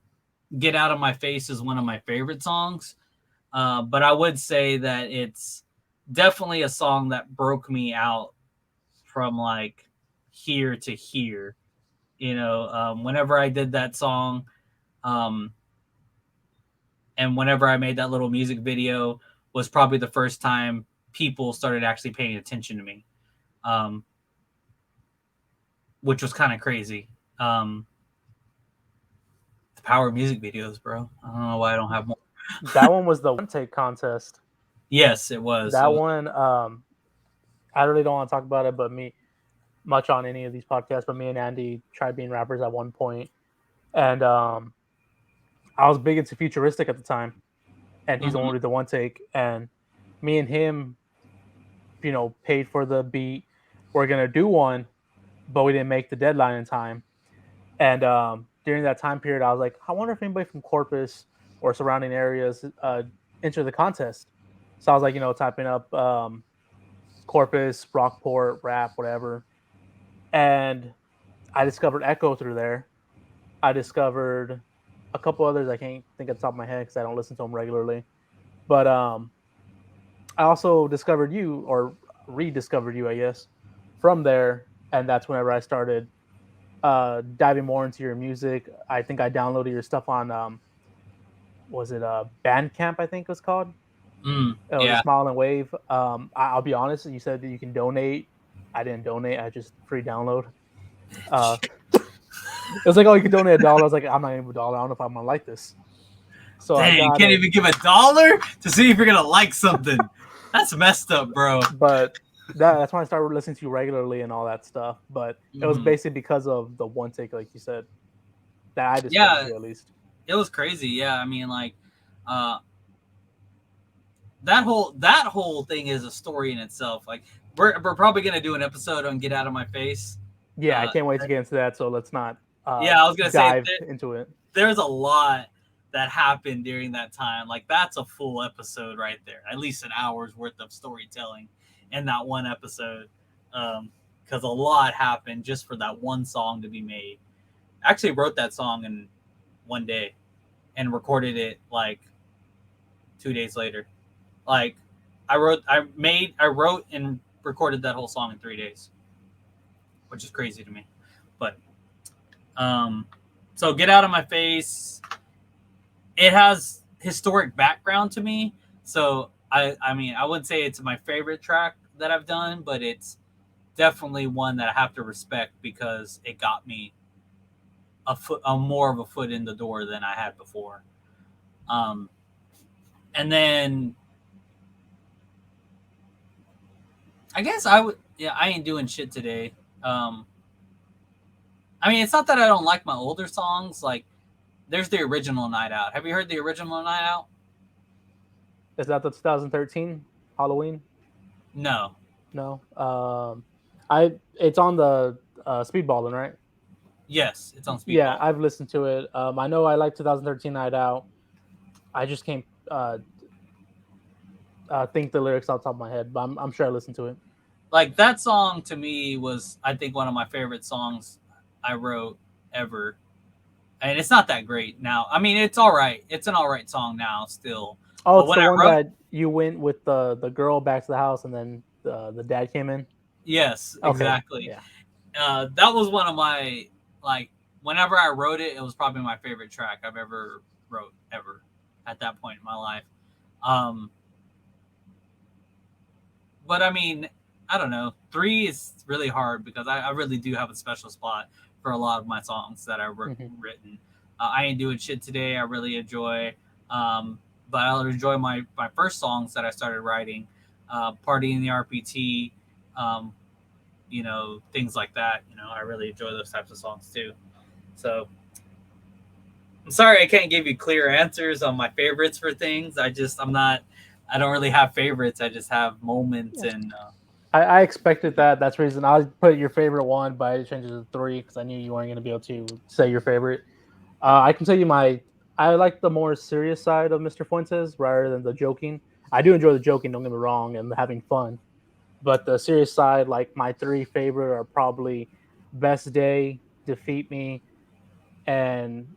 Get Out of My Face is one of my favorite songs, but I would say that it's definitely a song that broke me out from like here to here. Whenever I did that song, and whenever I made that little music video was probably the first time people started actually paying attention to me, which was kind of crazy. The power of music videos, bro. I don't know why I don't have more. That one was the one take contest. Yes, it was. That one, I really don't want to talk about it, but much on any of these podcasts, but me and Andy tried being rappers at one point. And I was big into Futuristic at the time. And he's only the one take. And me and him, paid for the beat. We're going to do one, but we didn't make the deadline in time. And during that time period, I was like, I wonder if anybody from Corpus or surrounding areas enter the contest. So I was like, typing up Corpus, Rockport, rap, whatever. And I discovered Echo through there. I discovered a couple others I can't think at the top of my head because I don't listen to them regularly. But I also discovered you, or rediscovered you, I guess, from there. And that's whenever I started diving more into your music. I think I downloaded your stuff on, was it Bandcamp, I think it was called? It was a Smile and Wave. I'll be honest, you said that you can donate. I didn't donate. I just free download. It was like, oh, you can donate $1. I was like, I'm not even $1. I don't know if I'm gonna like this. So dang, you can't even give $1 to see if you're gonna like something. That's messed up, bro. But that's when I started listening to you regularly and all that stuff. But it was basically because of the one take, like you said, that I discovered you at least. It was crazy. Yeah, I mean, like, that whole thing is a story in itself. Like, we're probably gonna do an episode on Get Out of My Face. Yeah, I can't wait to get into that. So let's not. I was gonna dive into it. There's a lot that happened during that time. Like that's a full episode right there. At least an hour's worth of storytelling in that one episode. Because a lot happened just for that one song to be made. I actually wrote that song in one day and recorded it like 2 days later. Like I wrote and recorded that whole song in 3 days, which is crazy to me. But so Get Out of My Face, it has historic background to me. So I mean, I wouldn't say it's my favorite track that I've done, but it's definitely one that I have to respect because it got me a more of a foot in the door than I had before. And then I guess I ain't doing shit today. I mean, it's not that I don't like my older songs. Like, there's the original Night Out. Have you heard the original Night Out? Is that the 2013 Halloween? No. No. It's on the Speedballing, right? Yes, it's on Speedball. Yeah, I've listened to it. I know I like 2013 Night Out. I just can't think the lyrics off the top of my head, but I'm sure I listened to it. Like that song to me was, I think, one of my favorite songs I wrote ever. And it's not that great now. I mean, it's all right. It's an all right song now still. Oh, it's the one that you went with the girl back to the house and then the dad came in? Yes, okay. Exactly. Yeah. That was one of my, like, whenever I wrote it, it was probably my favorite track I've ever wrote, ever, at that point in my life. But I mean, I don't know. 3 is really hard because I really do have a special spot for a lot of my songs that I've written. I Ain't Doing Shit Today, I really enjoy. But I'll enjoy my first songs that I started writing, Party in the RPT, you know, things like that. You know, I really enjoy those types of songs too. So I'm sorry I can't give you clear answers on my favorites for things. I don't really have favorites. I just have moments. And I expected that. That's the reason I put your favorite one, but I changed it to 3 because I knew you weren't going to be able to say your favorite. I can tell you I like the more serious side of Mr. Fuentes rather than the joking. I do enjoy the joking, don't get me wrong, and having fun. But the serious side, like my 3 favorite are probably Best Day, Defeat Me, and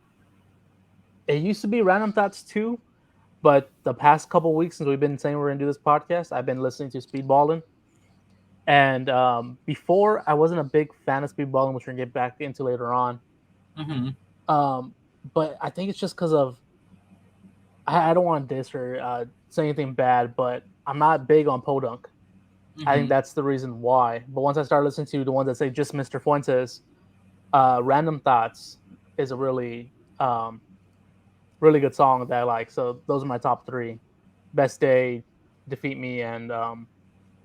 it used to be Random Thoughts too. But the past couple weeks since we've been saying we're going to do this podcast, I've been listening to Speedballing. And before, I wasn't a big fan of Speedballing, which we're going to get back into later on. But I think it's just because of, I don't want to diss or say anything bad, but I'm not big on Podunk. I think that's the reason why. But once I start listening to the ones that say just Mr. Fuentes, Random Thoughts is a really, really good song that I like. So those are my top 3. Best Day, Defeat Me, and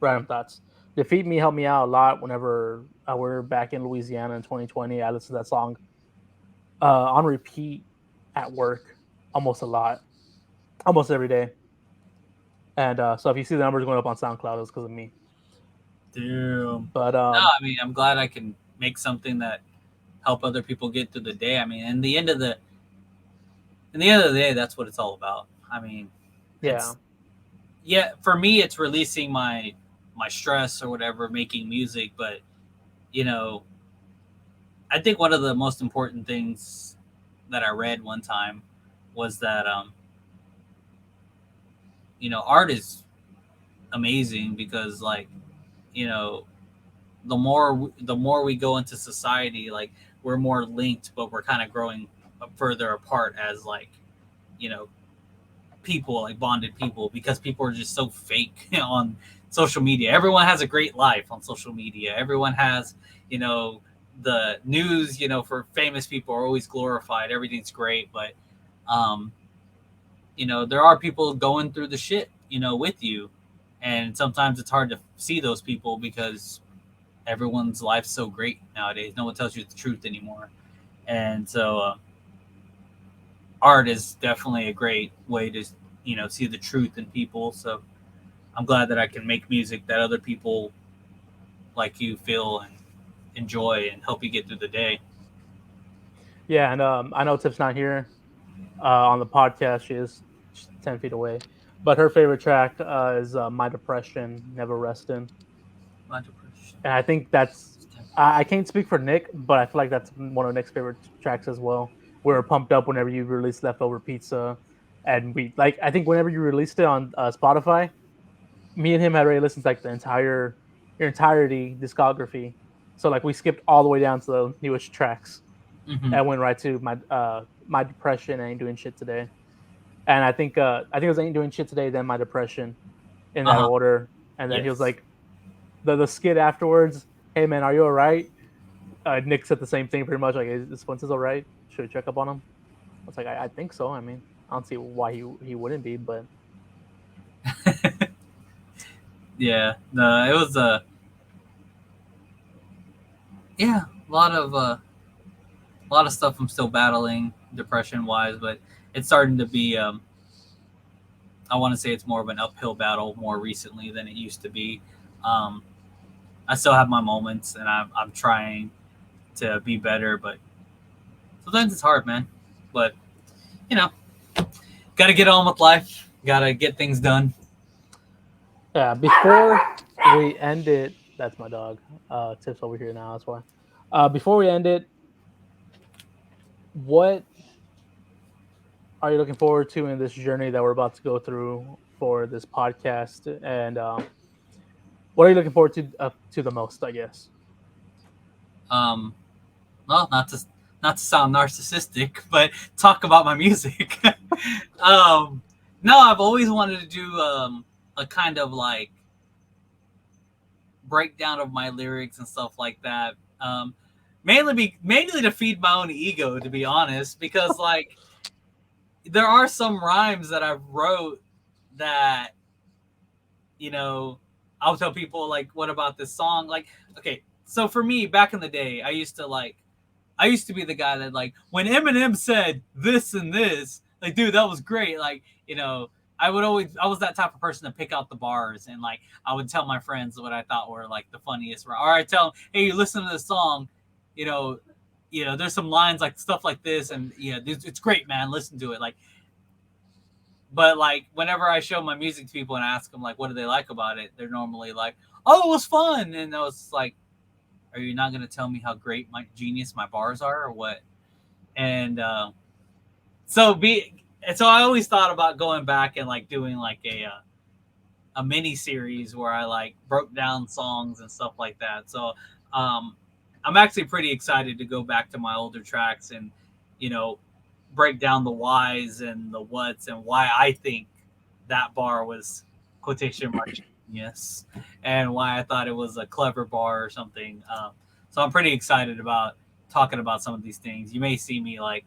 Random Thoughts. Defeat Me helped me out a lot whenever we're back in Louisiana in 2020. I listened to that song on repeat at work almost every day. And so if you see the numbers going up on SoundCloud, it's because of me. Damn. But no, I mean, I'm glad I can make something that help other people get through the day. I mean, in the end of the day, that's what it's all about. I mean, for me, it's releasing my stress or whatever, making music. But, you know, I think one of the most important things that I read one time was that, you know, art is amazing because, like, you know, the more we go into society, like, we're more linked, but we're kind of growing further apart as, like, you know, people, like bonded people, because people are just so fake on social media. Everyone has a great life on social media. Everyone has, you know, the news, you know, for famous people are always glorified. Everything's great, but you know, there are people going through the shit, you know, with you, and sometimes it's hard to see those people because everyone's life's so great nowadays. No one tells you the truth anymore. And so art is definitely a great way to, you know, see the truth in people. So I'm glad that I can make music that other people like you feel and enjoy and help you get through the day. Yeah, and I know Tip's not here, On the podcast, she is 10 feet away. But her favorite track is My Depression, Never Restin'. My depression. And I think that's, I can't speak for Nick, but I feel like that's one of Nick's favorite tracks as well. We were pumped up whenever you released Leftover Pizza. And we, like, I think whenever you released it on Spotify, me and him had already listened to like your entirety discography. So like we skipped all the way down to the newest tracks Mm-hmm. and went right to my depression and Ain't Doing Shit Today. And I think it was Ain't Doing Shit Today, then My Depression in that Uh-huh. order. And then he was Yes. like the skit afterwards, hey man, are you alright? Nick said the same thing pretty much, like, is Fuentes alright? Should we check up on him? I was like, I think so. I mean, I don't see why he wouldn't be, but Yeah. No, it was yeah, a lot of stuff I'm still battling depression wise, but it's starting to be I want to say it's more of an uphill battle more recently than it used to be. Um, I still have my moments, and I'm trying to be better, but sometimes it's hard, man. But you know, got to get on with life. Got to get things done. yeah, before we end it, that's my dog. Tips over here now, that's why. Before we end it, what are you looking forward to in this journey that we're about to go through for this podcast? And what are you looking forward to the most, I guess? Um, well, not to sound narcissistic, but talk about my music. um, no, I've always wanted to do a kind of like breakdown of my lyrics and stuff like that. Mainly to feed my own ego, to be honest, because like there are some rhymes that I wrote that you know I'll tell people like, what about this song? Like, okay, so for me back in the day, I used to be the guy that like when Eminem said this and this, like, dude, that was great. Like, I was that type of person to pick out the bars and like I would tell my friends what I thought were like the funniest. Or I tell them, hey, you listen to this song, you know, there's some lines like stuff like this, and it's great, man. Listen to it, like. But like whenever I show my music to people and ask them like what do they like about it, they're normally like, "Oh, it was fun," and I was like, "Are you not going to tell me how great my genius my bars are, or what?" And so I always thought about going back and like doing like a mini series where I like broke down songs and stuff like that. So um, I'm actually pretty excited to go back to my older tracks and you know break down the whys and the whats and why I think that bar was quotation mark genius and why I thought it was a clever bar or something. So I'm pretty excited about talking about some of these things. You may see me like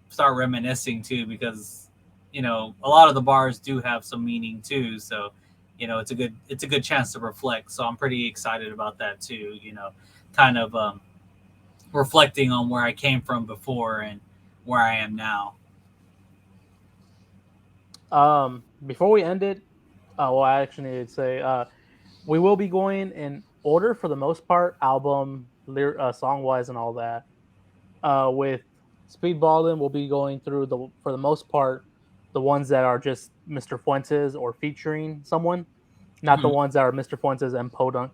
start reminiscing too because a lot of the bars do have some meaning too. So it's a good chance to reflect. So I'm pretty excited about that too. Kind of reflecting on where I came from before and where I am now. Before we end it, well, I actually need to say we will be going in order for the most part, album, song wise, and all that. With Speedballing, we'll be going through for the most part, the ones that are just Mr. Fuentes or featuring someone, not the Mm-hmm. ones that are Mr. Fuentes and Podunk.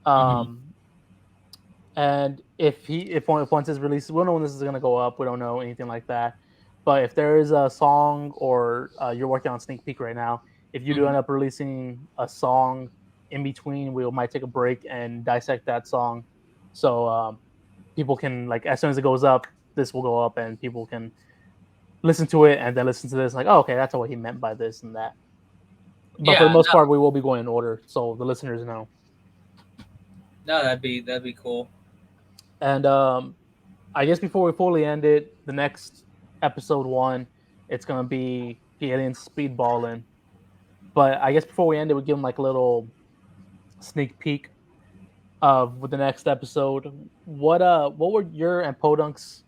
Mm-hmm. And if Fuentes releases, we don't know when this is gonna go up. We don't know anything like that. But if there is a song or you're working on sneak peek right now, if you do Mm-hmm. end up releasing a song in between, we might take a break and dissect that song, so people can like as soon as it goes up, this will go up and people can listen to it and then listen to this like, oh, okay, that's what he meant by this and that. But for the Yeah, most part, we will be going in order, so the listeners know. no, that'd be cool. And I guess before we fully end it, the next episode one, it's gonna be the aliens speedballing. But I guess before we end it, we give them like a little sneak peek of with the next episode. What were your and Podunk's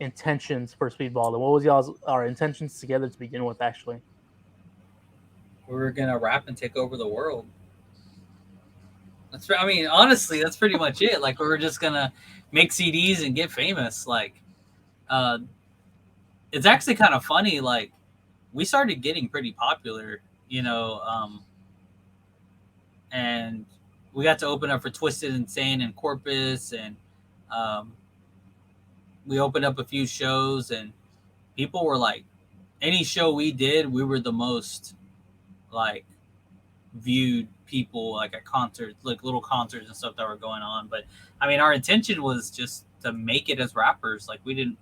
intentions for speedballing? What was y'all's our intentions together to begin with? Actually, We're gonna rap and take over the world. I mean, honestly, that's pretty much it. Like, we're just gonna make CDs and get famous. Like, uh, it's actually kind of funny. Like we started getting pretty popular, and we got to open up for Twisted Insane and Corpus, and um, we opened up a few shows, and people were like, any show we did, we were the most like viewed people like at concerts, like little concerts and stuff that were going on. But I mean, our intention was just to make it as rappers. Like we didn't,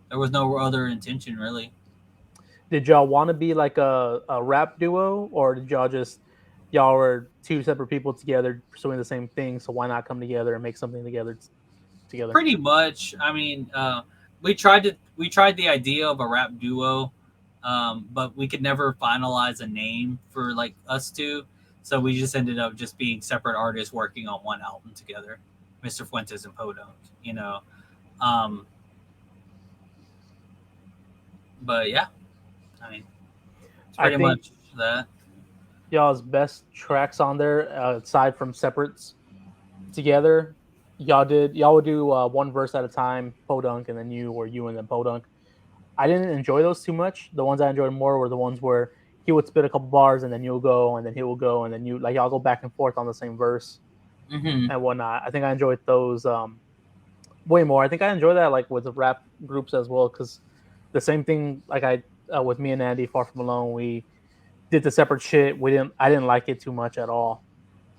there was no other intention really. Did y'all want to be like a rap duo, or did y'all were two separate people together pursuing the same thing? So why not come together and make something together? Pretty much. I mean, we tried the idea of a rap duo, but we could never finalize a name for like us two. So we just ended up just being separate artists working on one album together, Mr. Fuentes and Podunk. You know, um, but yeah, I mean, it's I pretty think much that. y'all's best tracks on there, aside from separates together, y'all would do one verse at a time, Podunk, and then you and then Podunk. I didn't enjoy those too much. The ones I enjoyed more were the ones where he would spit a couple bars and then you'll go and then he will go and then you like y'all go back and forth on the same verse Hmm. and whatnot. I think I enjoyed those way more. I think I enjoy that like with the rap groups as well because the same thing like I with me and Andy Far From Alone, we did the separate shit. I didn't like it too much at all,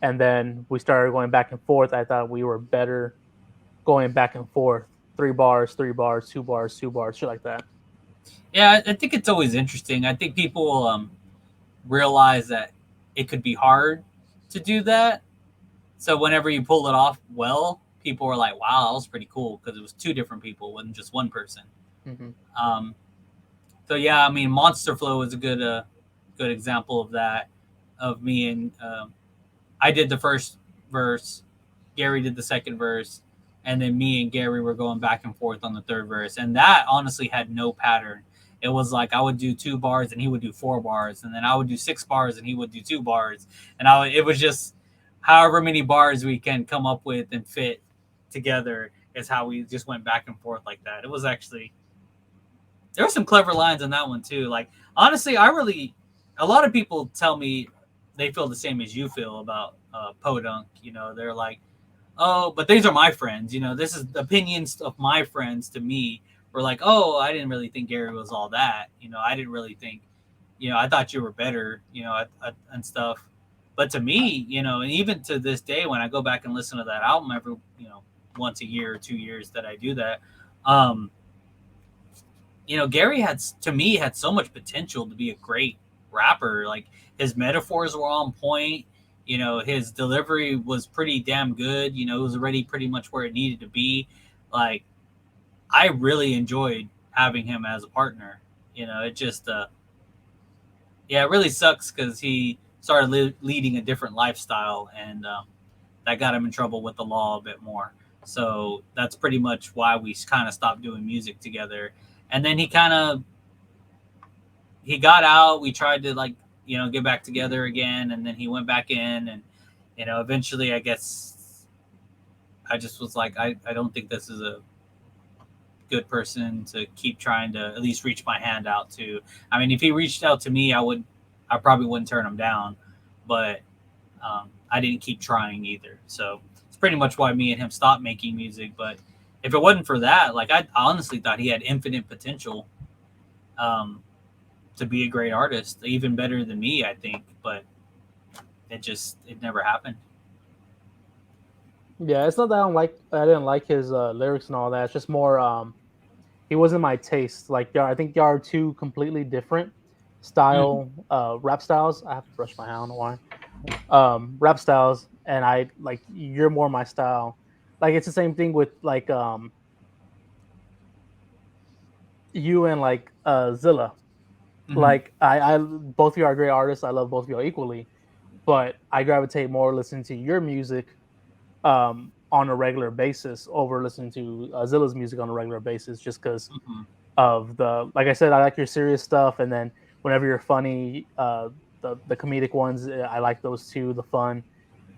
and then we started going back and forth. I thought we were better going back and forth, 3 bars, 3 bars, 2 bars, 2 bars, shit like that. Yeah, I think it's always interesting. I think people realize that it could be hard to do that. So whenever you pull it off well, people were like, "Wow, that was pretty cool," because it was two different people, it wasn't just one person. Mm-hmm. Um, so yeah, I mean, Monster Flow is a good example of that. Of me and I did the first verse, Gary did the second verse, and then me and Gary were going back and forth on the third verse, and that honestly had no pattern. It was like I would do 2 bars and he would do 4 bars, and then I would do 6 bars and he would do 2 bars, and it was just however many bars we can come up with and fit together is how we just went back and forth like that. It was actually there were some clever lines in that one too. Like honestly, a lot of people tell me they feel the same as you feel about Podunk. They're like, oh, but these are my friends. This is the opinions of my friends to me. Were like, oh, I didn't really think Gary was all that. I didn't really think, I thought you were better, and stuff. But to me, and even to this day, when I go back and listen to that album every, once a year or 2 years that I do that, Gary had so much potential to be a great rapper. Like his metaphors were on point. His delivery was pretty damn good. It was already pretty much where it needed to be. Like I really enjoyed having him as a partner. It just yeah, it really sucks because he started leading a different lifestyle, and that got him in trouble with the law a bit more. So that's pretty much why we kind of stopped doing music together. And then he got out. We tried to get back together again, and then he went back in, and eventually I guess I just was like, I don't think this is a good person to keep trying to at least reach my hand out to. I mean, if he reached out to me, I probably wouldn't turn him down, but I didn't keep trying either. So it's pretty much why me and him stopped making music. But if it wasn't for that, like I honestly thought he had infinite potential to be a great artist, even better than me, I think. But it never happened. Yeah, it's not that I didn't like his lyrics and all that. It's just more he wasn't my taste. Like I think y'all are two completely different style rap styles. I have to brush my hair, I don't know why. Rap styles, and I like you're more my style. Like it's the same thing with like you and like Zilla. Mm-hmm. Like I both of you are great artists. I love both of you equally, but I gravitate more listening to your music on a regular basis over listening to Zilla's music on a regular basis, just because Mm-hmm. of like I said, I like your serious stuff, and then whenever you're funny, the comedic ones, I like those too, the fun.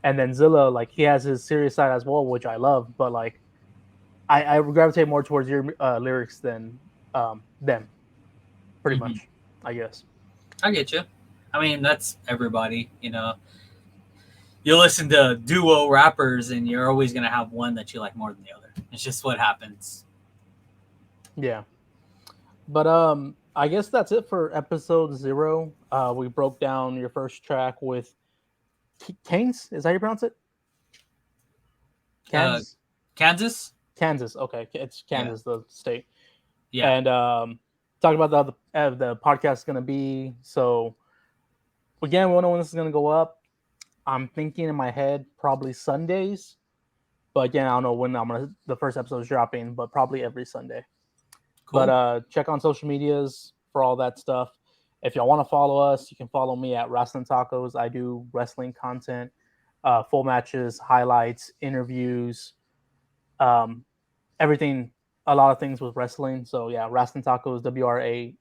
And then Zilla, like he has his serious side as well, which I love, but like I gravitate more towards your lyrics than them, pretty Mhm. much, I guess. I get you. I mean, that's everybody. You listen to duo rappers, and you're always gonna have one that you like more than the other. It's just what happens. Yeah. But I guess that's it for episode 0. We broke down your first track with Kansas. Is that how you pronounce it? Uh, Kansas. Kansas. Kansas. Okay, it's Yeah. Kansas, the state. Yeah. And talk about the podcast is gonna be. So again, we don't know when this is gonna go up. I'm thinking in my head probably Sundays, but again, I don't know when the first episode is dropping, but probably every Sunday. Cool. But check on social medias for all that stuff. If y'all want to follow us, you can follow me at Wrestling Tacos. I do wrestling content, full matches, highlights, interviews, um, everything, a lot of things with wrestling. So yeah, Wrestling Tacos, WRASSLIN,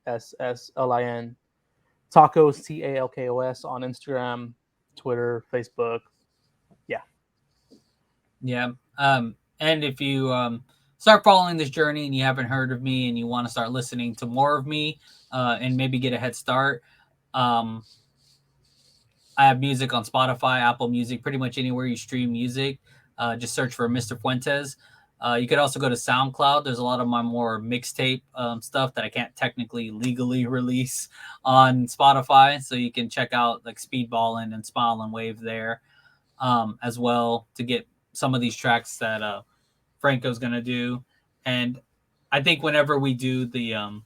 Tacos, TALKOS on Instagram, Twitter, Facebook. Yeah. Yeah. And if you start following this journey and you haven't heard of me and you want to start listening to more of me, and maybe get a head start, um, I have music on Spotify, Apple Music, pretty much anywhere you stream music. Just search for Mr. Fuentes. You could also go to SoundCloud. There's a lot of my more mixtape stuff that I can't technically legally release on Spotify. So you can check out like Speedballin' and Smile and Wave there, as well, to get some of these tracks that Franco's going to do. And I think whenever we do the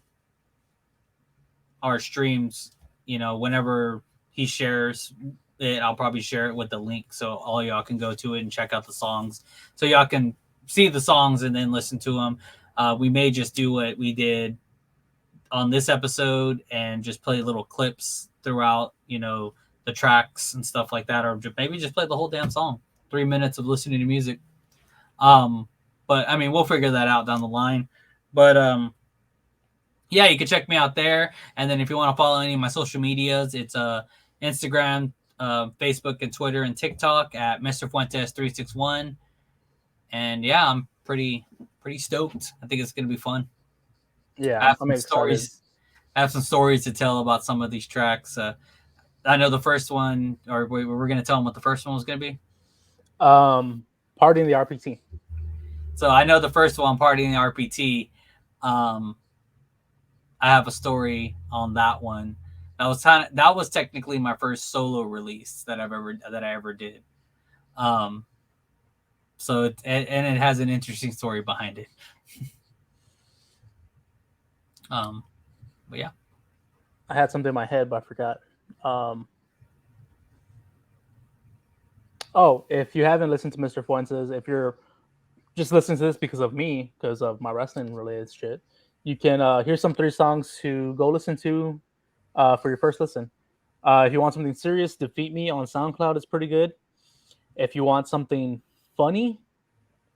our streams, whenever he shares it, I'll probably share it with the link so all y'all can go to it and check out the songs. So y'all can see the songs and then listen to them. We may just do what we did on this episode and just play little clips throughout, the tracks and stuff like that, or maybe just play the whole damn song. 3 minutes of listening to music. But I mean, we'll figure that out down the line. But yeah, you can check me out there. And then if you want to follow any of my social medias, it's Instagram, Facebook, and Twitter and TikTok at Mr. Fuentes 361. And yeah, I'm pretty stoked. I think it's gonna be fun. Yeah, I have I'm some excited. stories. I have some stories to tell about some of these tracks. I know the first one, or we're gonna tell them what the first one was gonna be. Party in the RPT. So I know the first one, Party in the RPT. I have a story on that one. That was technically my first solo release that I ever did. Um, so it has an interesting story behind it. But yeah, I had something in my head, but I forgot. Um, if you haven't listened to Mr. Fuentes, if you're just listening to this because of me, because of my wrestling related shit, you can here's some 3 songs to go listen to for your first listen. If you want something serious, Defeat Me on SoundCloud is pretty good. If you want something funny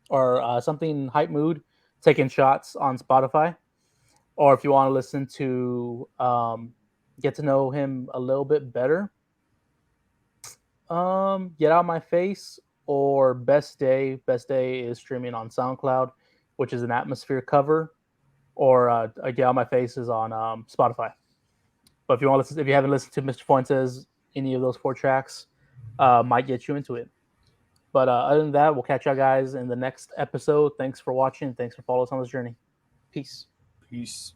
or something hype mood, Taking Shots on Spotify. Or if you want to listen to get to know him a little bit better, Get Out My Face or Best Day. Best Day is streaming on SoundCloud, which is an Atmosphere cover, or Get Out My Face is on Spotify. But if you haven't listened to Mr. Fuentes, any of those 4 tracks might get you into it. But other than that, we'll catch y'all guys in the next episode. Thanks for watching. Thanks for following us on this journey. Peace. peace.